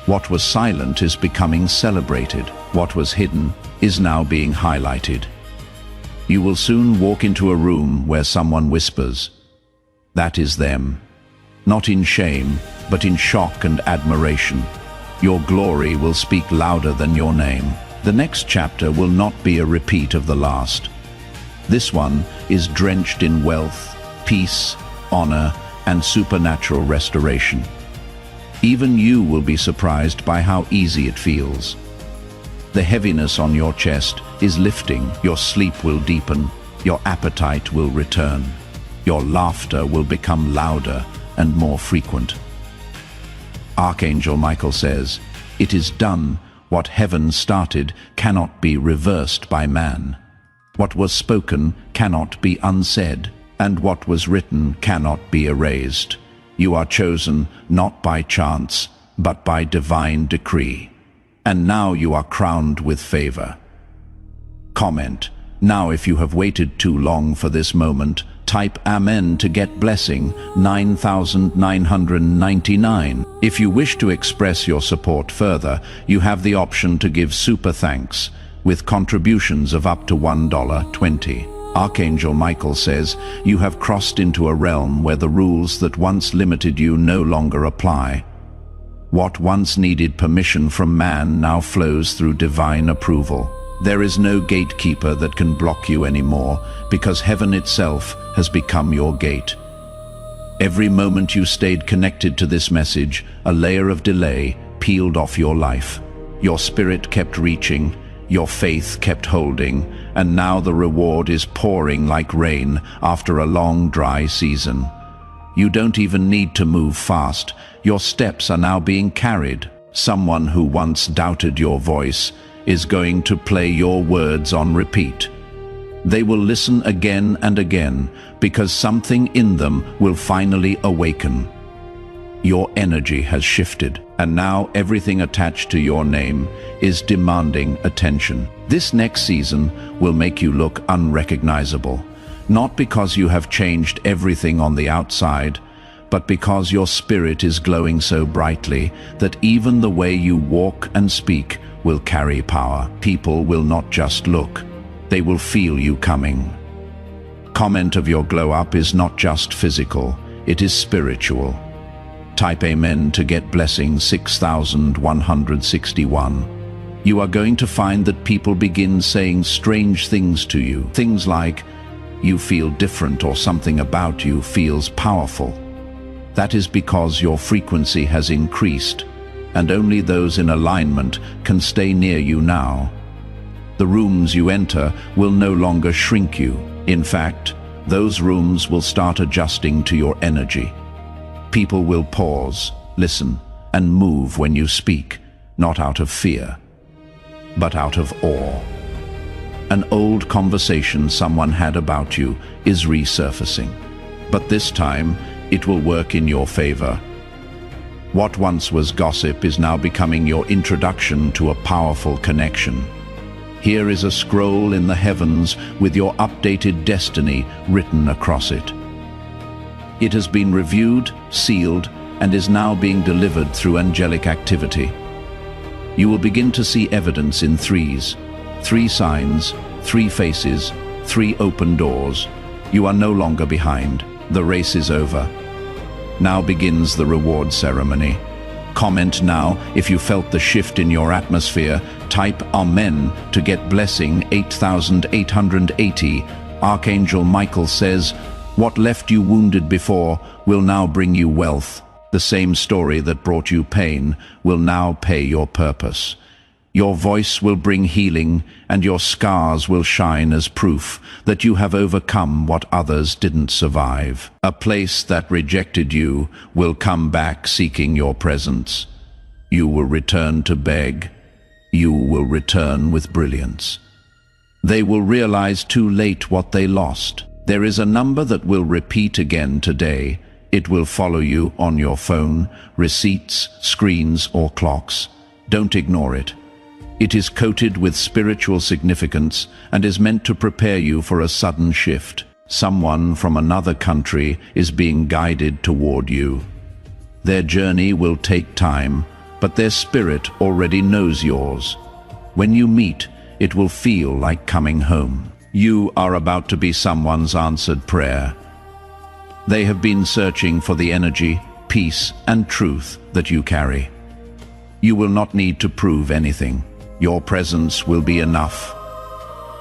What was silent is becoming celebrated. What was hidden is now being highlighted. You will soon walk into a room where someone whispers, "That is them." Not in shame, but in shock and admiration. Your glory will speak louder than your name. The next chapter will not be a repeat of the last. This one is drenched in wealth, peace, honor, and supernatural restoration. Even you will be surprised by how easy it feels. The heaviness on your chest is lifting. Your sleep will deepen. Your appetite will return. Your laughter will become louder and more frequent. Archangel Michael says, "It is done. What heaven started cannot be reversed by man. What was spoken cannot be unsaid, and what was written cannot be erased. You are chosen not by chance, but by divine decree. And now you are crowned with favor." Comment now if you have waited too long for this moment. Type Amen to get blessing 9999. If you wish to express your support further, you have the option to give super thanks with contributions of up to $1.20. Archangel Michael says, you have crossed into a realm where the rules that once limited you no longer apply. What once needed permission from man now flows through divine approval. There is no gatekeeper that can block you anymore, because heaven itself has become your gate. Every moment you stayed connected to this message, a layer of delay peeled off your life. Your spirit kept reaching, your faith kept holding, and now the reward is pouring like rain after a long dry season. You don't even need to move fast. Your steps are now being carried. Someone who once doubted your voice is going to play your words on repeat. They will listen again and again because something in them will finally awaken. Your energy has shifted, and now everything attached to your name is demanding attention. This next season will make you look unrecognizable, not because you have changed everything on the outside, but because your spirit is glowing so brightly that even the way you walk and speak will carry power. People will not just look, they will feel you coming. Comment of your glow up is not just physical, it is spiritual. Type Amen to get blessing 6161. You are going to find that people begin saying strange things to you. Things like, you feel different, or something about you feels powerful. That is because your frequency has increased, and only those in alignment can stay near you now. The rooms you enter will no longer shrink you. In fact, those rooms will start adjusting to your energy. People will pause, listen, and move when you speak, not out of fear, but out of awe. An old conversation someone had about you is resurfacing, but this time it will work in your favor. What once was gossip is now becoming your introduction to a powerful connection. Here is a scroll in the heavens with your updated destiny written across it. It has been reviewed, sealed, and is now being delivered through angelic activity. You will begin to see evidence in threes, 3 signs, 3 faces, 3 open doors. You are no longer behind. The race is over. Now begins the reward ceremony. Comment now if you felt the shift in your atmosphere. Type Amen to get blessing 8880. Archangel Michael says, what left you wounded before will now bring you wealth. The same story that brought you pain will now pay your purpose. Your voice will bring healing, and your scars will shine as proof that you have overcome what others didn't survive. A place that rejected you will come back seeking your presence. You will return to beg. You will return with brilliance. They will realize too late what they lost. There is a number that will repeat again today. It will follow you on your phone, receipts, screens, or clocks. Don't ignore it. It is coated with spiritual significance and is meant to prepare you for a sudden shift. Someone from another country is being guided toward you. Their journey will take time, but their spirit already knows yours. When you meet, it will feel like coming home. You are about to be someone's answered prayer. They have been searching for the energy, peace, and truth that you carry. You will not need to prove anything. Your presence will be enough.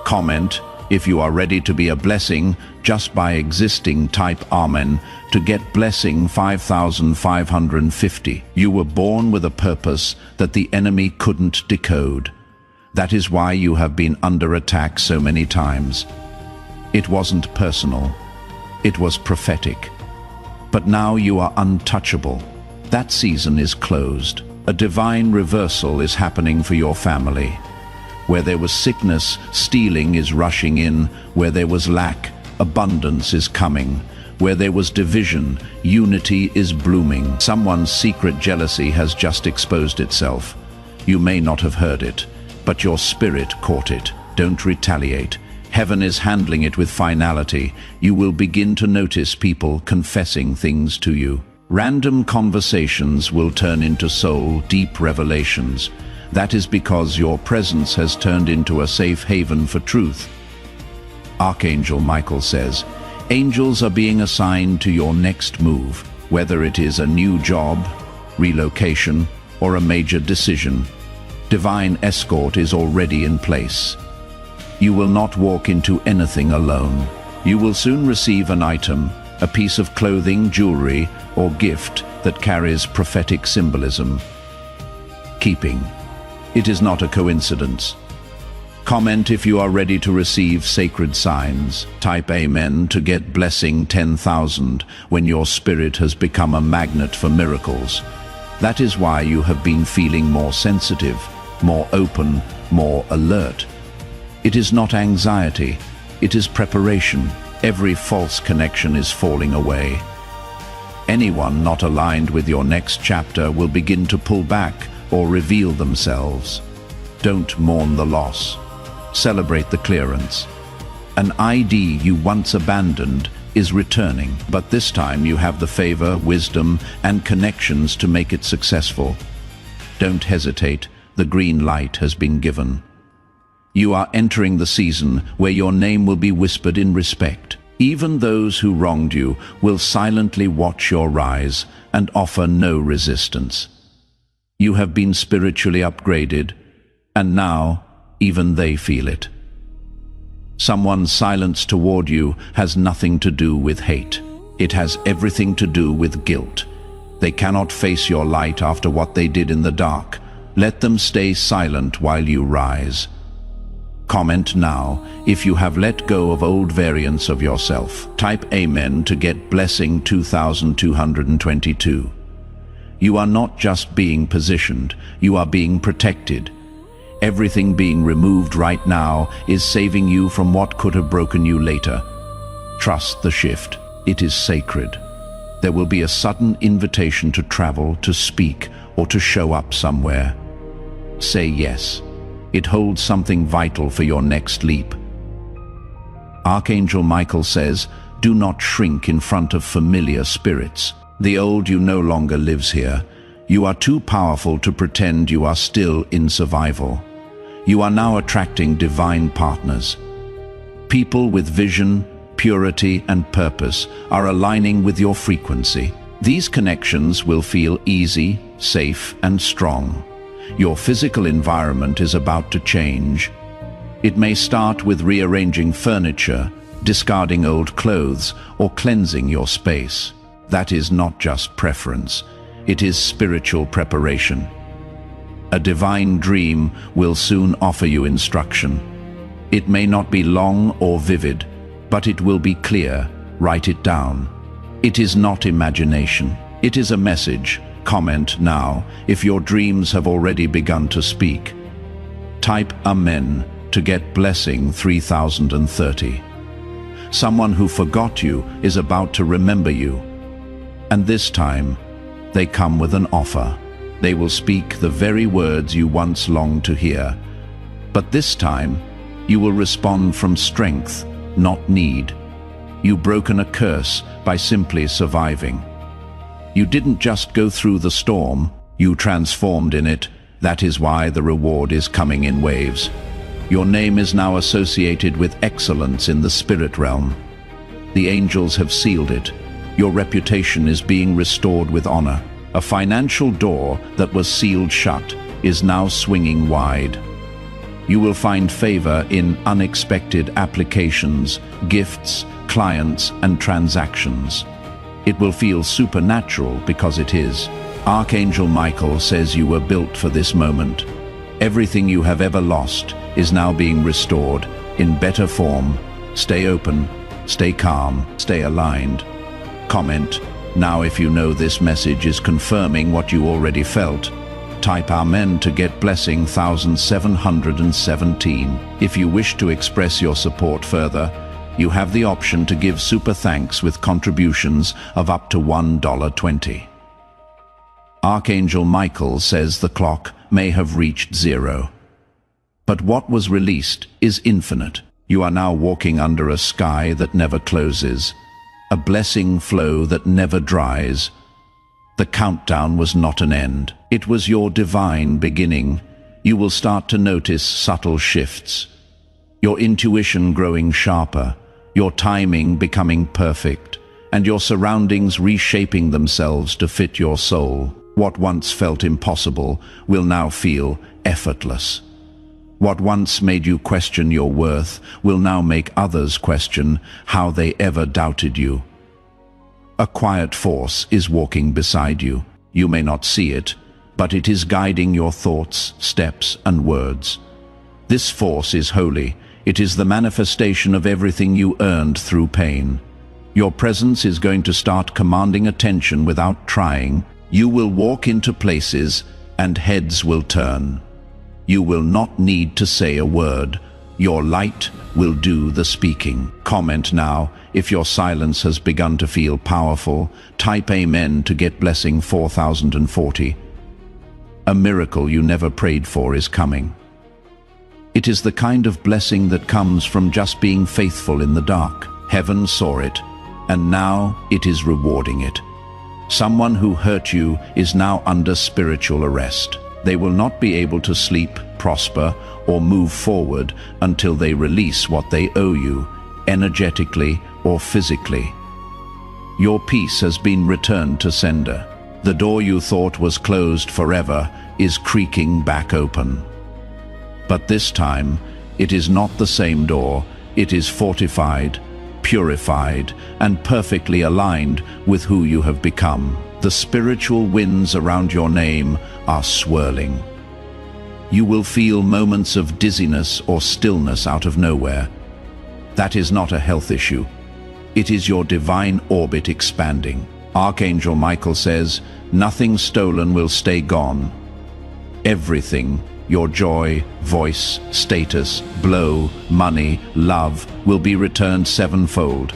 Comment if you are ready to be a blessing just by existing. Type Amen to get blessing 5550. You were born with a purpose that the enemy couldn't decode. That is why you have been under attack so many times. It wasn't personal. It was prophetic. But now you are untouchable. That season is closed. A divine reversal is happening for your family. Where there was sickness, stealing is rushing in. Where there was lack, abundance is coming. Where there was division, unity is blooming. Someone's secret jealousy has just exposed itself. You may not have heard it, but your spirit caught it. Don't retaliate. Heaven is handling it with finality. You will begin to notice people confessing things to you. Random conversations will turn into soul deep revelations. That is because your presence has turned into a safe haven for truth. Archangel Michael says, angels are being assigned to your next move, whether it is a new job, relocation, or a major decision. Divine escort is already in place. You will not walk into anything alone. You will soon receive an item, a piece of clothing, jewelry, or gift that carries prophetic symbolism. Keeping. It is not a coincidence. Comment if you are ready to receive sacred signs. Type Amen to get blessing 10,000 when your spirit has become a magnet for miracles. That is why you have been feeling more sensitive, more open, more alert. It is not anxiety, It is preparation. Every false connection is falling away. Anyone not aligned with your next chapter will begin to pull back or reveal themselves. Don't mourn the loss. Celebrate the clearance. An ID you once abandoned is returning, but this time you have the favor, wisdom, and connections to make it successful. Don't hesitate. The green light has been given. You are entering the season where your name will be whispered in respect. Even those who wronged you will silently watch your rise and offer no resistance. You have been spiritually upgraded, and now even they feel it. Someone's silence toward you has nothing to do with hate. It has everything to do with guilt. They cannot face your light after what they did in the dark. Let them stay silent while you rise. Comment now if you have let go of old variants of yourself. Type Amen to get blessing 2222. You are not just being positioned, you are being protected. Everything being removed right now is saving you from what could have broken you later. Trust the shift. It is sacred. There will be a sudden invitation to travel, to speak, or to show up somewhere. Say yes. It holds something vital for your next leap. Archangel Michael says, do not shrink in front of familiar spirits. The old you no longer lives here. You are too powerful to pretend you are still in survival. You are now attracting divine partners. People with vision, purity, and purpose are aligning with your frequency. These connections will feel easy, safe, and strong. Your physical environment is about to change. It may start with rearranging furniture, discarding old clothes, or cleansing your space. That is not just preference. It is spiritual preparation. A divine dream will soon offer you instruction. It may not be long or vivid, but it will be clear. Write it down. It is not imagination. It is a message. Comment now if your dreams have already begun to speak. Type Amen to get blessing 3030. Someone who forgot you is about to remember you. And this time, they come with an offer. They will speak the very words you once longed to hear. But this time, you will respond from strength, not need. You've broken a curse by simply surviving. You didn't just go through the storm, you transformed in it. That is why the reward is coming in waves. Your name is now associated with excellence in the spirit realm. The angels have sealed it. Your reputation is being restored with honor. A financial door that was sealed shut is now swinging wide. You will find favor in unexpected applications, gifts, clients, and transactions. It will feel supernatural because it is. Archangel Michael says you were built for this moment. Everything you have ever lost is now being restored in better form. Stay open, stay calm, stay aligned. Comment now if you know this message is confirming what you already felt. Type Amen to get blessing 1717. If you wish to express your support further, you have the option to give super thanks with contributions of up to $1.20. Archangel Michael says the clock may have reached 0. But what was released is infinite. You are now walking under a sky that never closes, a blessing flow that never dries. The countdown was not an end. It was your divine beginning. You will start to notice subtle shifts. Your intuition growing sharper, your timing becoming perfect, and your surroundings reshaping themselves to fit your soul. What once felt impossible will now feel effortless. What once made you question your worth will now make others question how they ever doubted you. A quiet force is walking beside you. You may not see it, but it is guiding your thoughts, steps, and words. This force is holy. It is the manifestation of everything you earned through pain. Your presence is going to start commanding attention without trying. You will walk into places and heads will turn. You will not need to say a word. Your light will do the speaking. Comment now if your silence has begun to feel powerful. Type Amen to get blessing 4040. A miracle you never prayed for is coming. It is the kind of blessing that comes from just being faithful in the dark. Heaven saw it, and now it is rewarding it. Someone who hurt you is now under spiritual arrest. They will not be able to sleep, prosper, or move forward until they release what they owe you, energetically or physically. Your peace has been returned to sender. The door you thought was closed forever is creaking back open. But this time, it is not the same door. It is fortified, purified, and perfectly aligned with who you have become. The spiritual winds around your name are swirling. You will feel moments of dizziness or stillness out of nowhere. That is not a health issue. It is your divine orbit expanding. Archangel Michael says, nothing stolen will stay gone. Everything, your joy, voice, status, blow, money, love, will be returned sevenfold.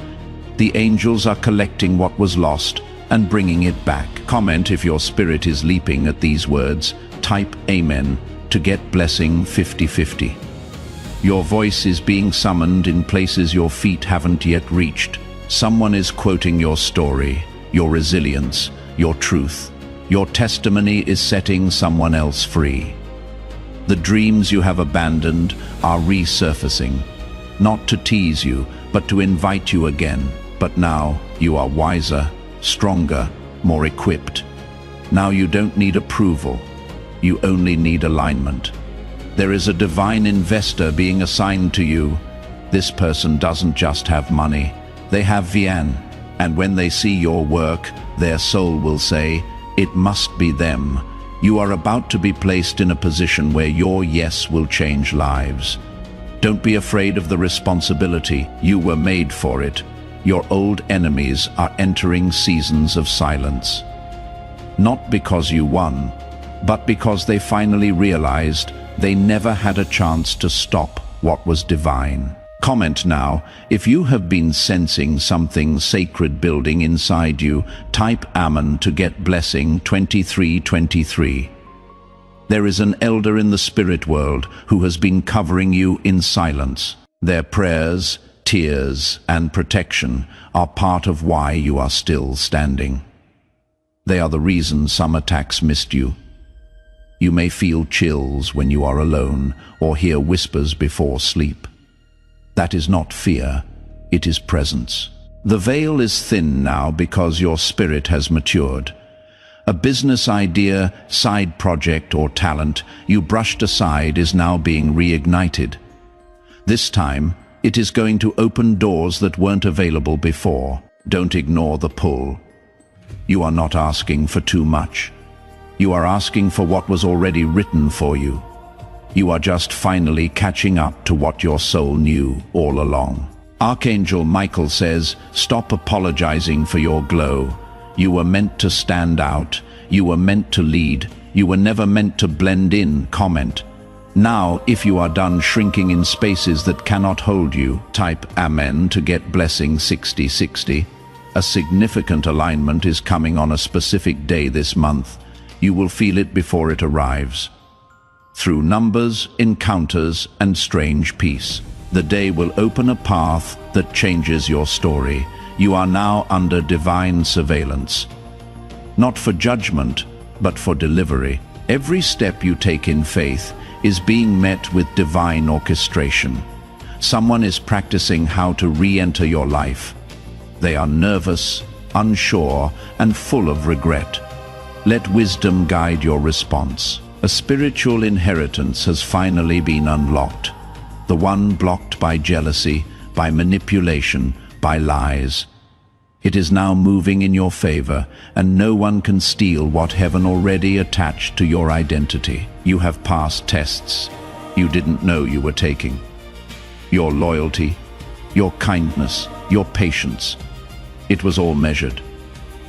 The angels are collecting what was lost and bringing it back. Comment if your spirit is leaping at these words. Type Amen to get blessing 5050. Your voice is being summoned in places your feet haven't yet reached. Someone is quoting your story, your resilience, your truth. Your testimony is setting someone else free. The dreams you have abandoned are resurfacing, not to tease you, but to invite you again. But now you are wiser, stronger, more equipped. Now you don't need approval. You only need alignment. There is a divine investor being assigned to you. This person doesn't just have money, they have Vian. And when they see your work, their soul will say, it must be them. You are about to be placed in a position where your yes will change lives. Don't be afraid of the responsibility. You were made for it. Your old enemies are entering seasons of silence. Not because you won, but because they finally realized they never had a chance to stop what was divine. Comment now if you have been sensing something sacred building inside you. Type Amen to get blessing 2323. There is an elder in the spirit world who has been covering you in silence. Their prayers, tears, and protection are part of why you are still standing. They are the reason some attacks missed you. You may feel chills when you are alone or hear whispers before sleep. That is not fear, it is presence. The veil is thin now because your spirit has matured. A business idea, side project, or talent you brushed aside is now being reignited. This time, it is going to open doors that weren't available before. Don't ignore the pull. You are not asking for too much. You are asking for what was already written for you. You are just finally catching up to what your soul knew all along. Archangel Michael says, stop apologizing for your glow. You were meant to stand out. You were meant to lead. You were never meant to blend in. Comment. Now, if you are done shrinking in spaces that cannot hold you, type Amen to get blessing 6060. A significant alignment is coming on a specific day this month. You will feel it before it arrives. Through numbers, encounters, and strange peace, the day will open a path that changes your story. You are now under divine surveillance. Not for judgment, but for delivery. Every step you take in faith is being met with divine orchestration. Someone is practicing how to re-enter your life. They are nervous, unsure, and full of regret. Let wisdom guide your response. A spiritual inheritance has finally been unlocked. The one blocked by jealousy, by manipulation, by lies. It is now moving in your favor, and no one can steal what heaven already attached to your identity. You have passed tests you didn't know you were taking. Your loyalty, your kindness, your patience. It was all measured,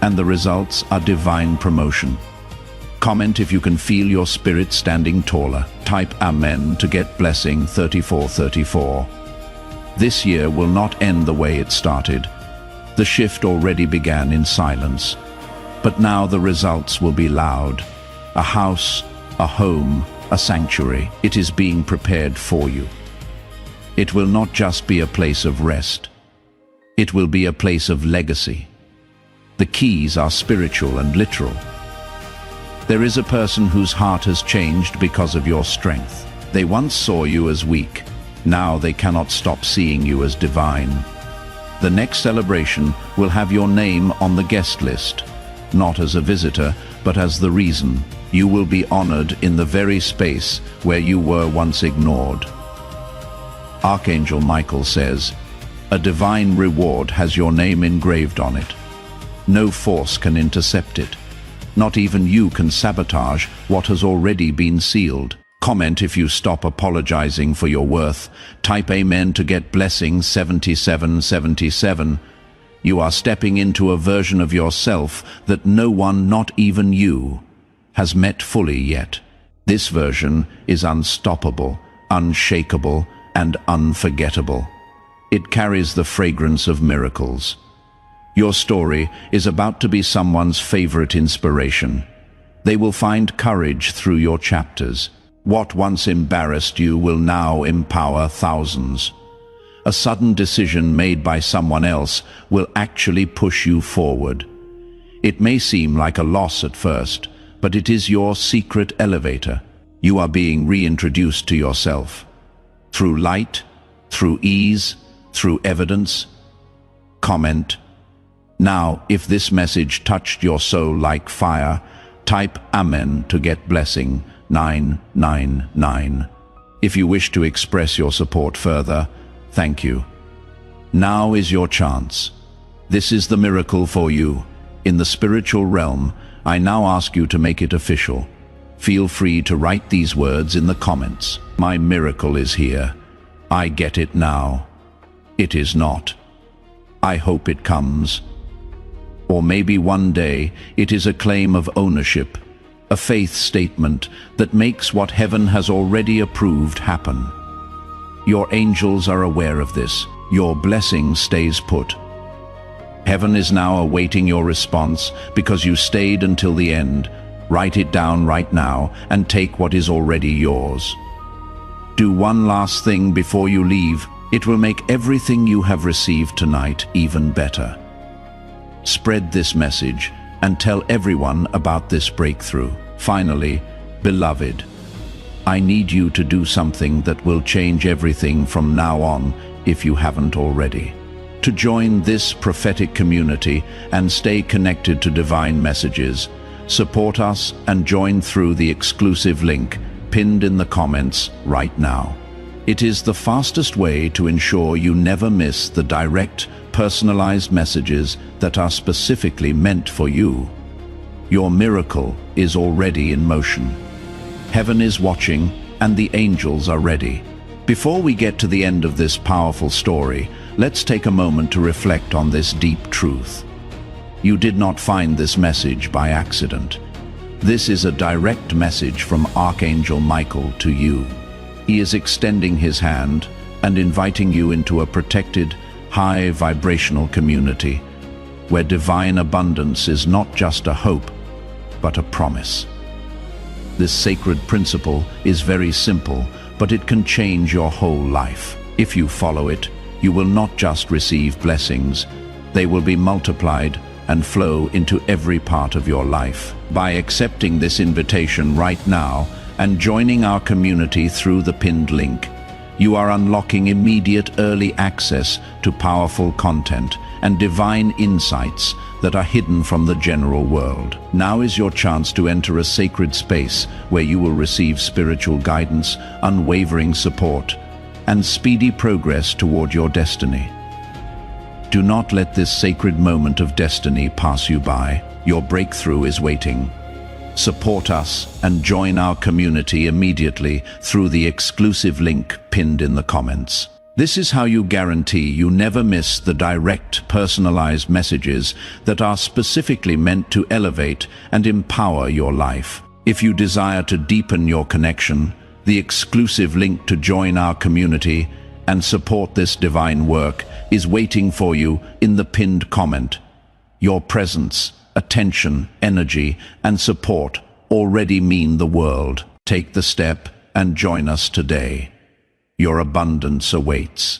and the results are divine promotion. Comment if you can feel your spirit standing taller. Type Amen to get blessing 3434. This year will not end the way it started. The shift already began in silence. But now the results will be loud. A house, a home, a sanctuary. It is being prepared for you. It will not just be a place of rest. It will be a place of legacy. The keys are spiritual and literal. There is a person whose heart has changed because of your strength. They once saw you as weak. Now they cannot stop seeing you as divine. The next celebration will have your name on the guest list, not as a visitor, but as the reason. You will be honored in the very space where you were once ignored. Archangel Michael says, a divine reward has your name engraved on it. No force can intercept it. Not even you can sabotage what has already been sealed. Comment if you stop apologizing for your worth. Type Amen to get blessing 7777. You are stepping into a version of yourself that no one, not even you, has met fully yet. This version is unstoppable, unshakable, and unforgettable. It carries the fragrance of miracles. Your story is about to be someone's favorite inspiration. They will find courage through your chapters. What once embarrassed you will now empower thousands. A sudden decision made by someone else will actually push you forward. It may seem like a loss at first, but it is your secret elevator. You are being reintroduced to yourself. Through light, through ease, through evidence. Comment. Now, if this message touched your soul like fire, type Amen to get blessing 999. If you wish to express your support further, thank you. Now is your chance. This is the miracle for you. In the spiritual realm, I now ask you to make it official. Feel free to write these words in the comments. My miracle is here. I get it now. It is not. I hope it comes. Or maybe one day it is a claim of ownership, a faith statement that makes what heaven has already approved happen. Your angels are aware of this. Your blessing stays put. Heaven is now awaiting your response because you stayed until the end. Write it down right now and take what is already yours. Do one last thing before you leave. It will make everything you have received tonight even better. Spread this message and tell everyone about this breakthrough. Finally, beloved, I need you to do something that will change everything from now on if you haven't already. To join this prophetic community and stay connected to divine messages, support us and join through the exclusive link pinned in the comments right now. It is the fastest way to ensure you never miss the direct, personalized messages that are specifically meant for you. Your miracle is already in motion. Heaven is watching and the angels are ready. Before we get to the end of this powerful story, let's take a moment to reflect on this deep truth. You did not find this message by accident. This is a direct message from Archangel Michael to you. He is extending his hand and inviting you into a protected, high vibrational community where divine abundance is not just a hope, but a promise. This sacred principle is very simple, but it can change your whole life. If you follow it, you will not just receive blessings, they will be multiplied and flow into every part of your life. By accepting this invitation right now and joining our community through the pinned link, you are unlocking immediate early access to powerful content and divine insights that are hidden from the general world. Now is your chance to enter a sacred space where you will receive spiritual guidance, unwavering support, and speedy progress toward your destiny. Do not let this sacred moment of destiny pass you by. Your breakthrough is waiting. Support us and join our community immediately through the exclusive link pinned in the comments. This is how you guarantee you never miss the direct, personalized messages that are specifically meant to elevate and empower your life. If you desire to deepen your connection, the exclusive link to join our community and support this divine work is waiting for you in the pinned comment. Your presence, attention, energy, and support already mean the world. Take the step and join us today. Your abundance awaits.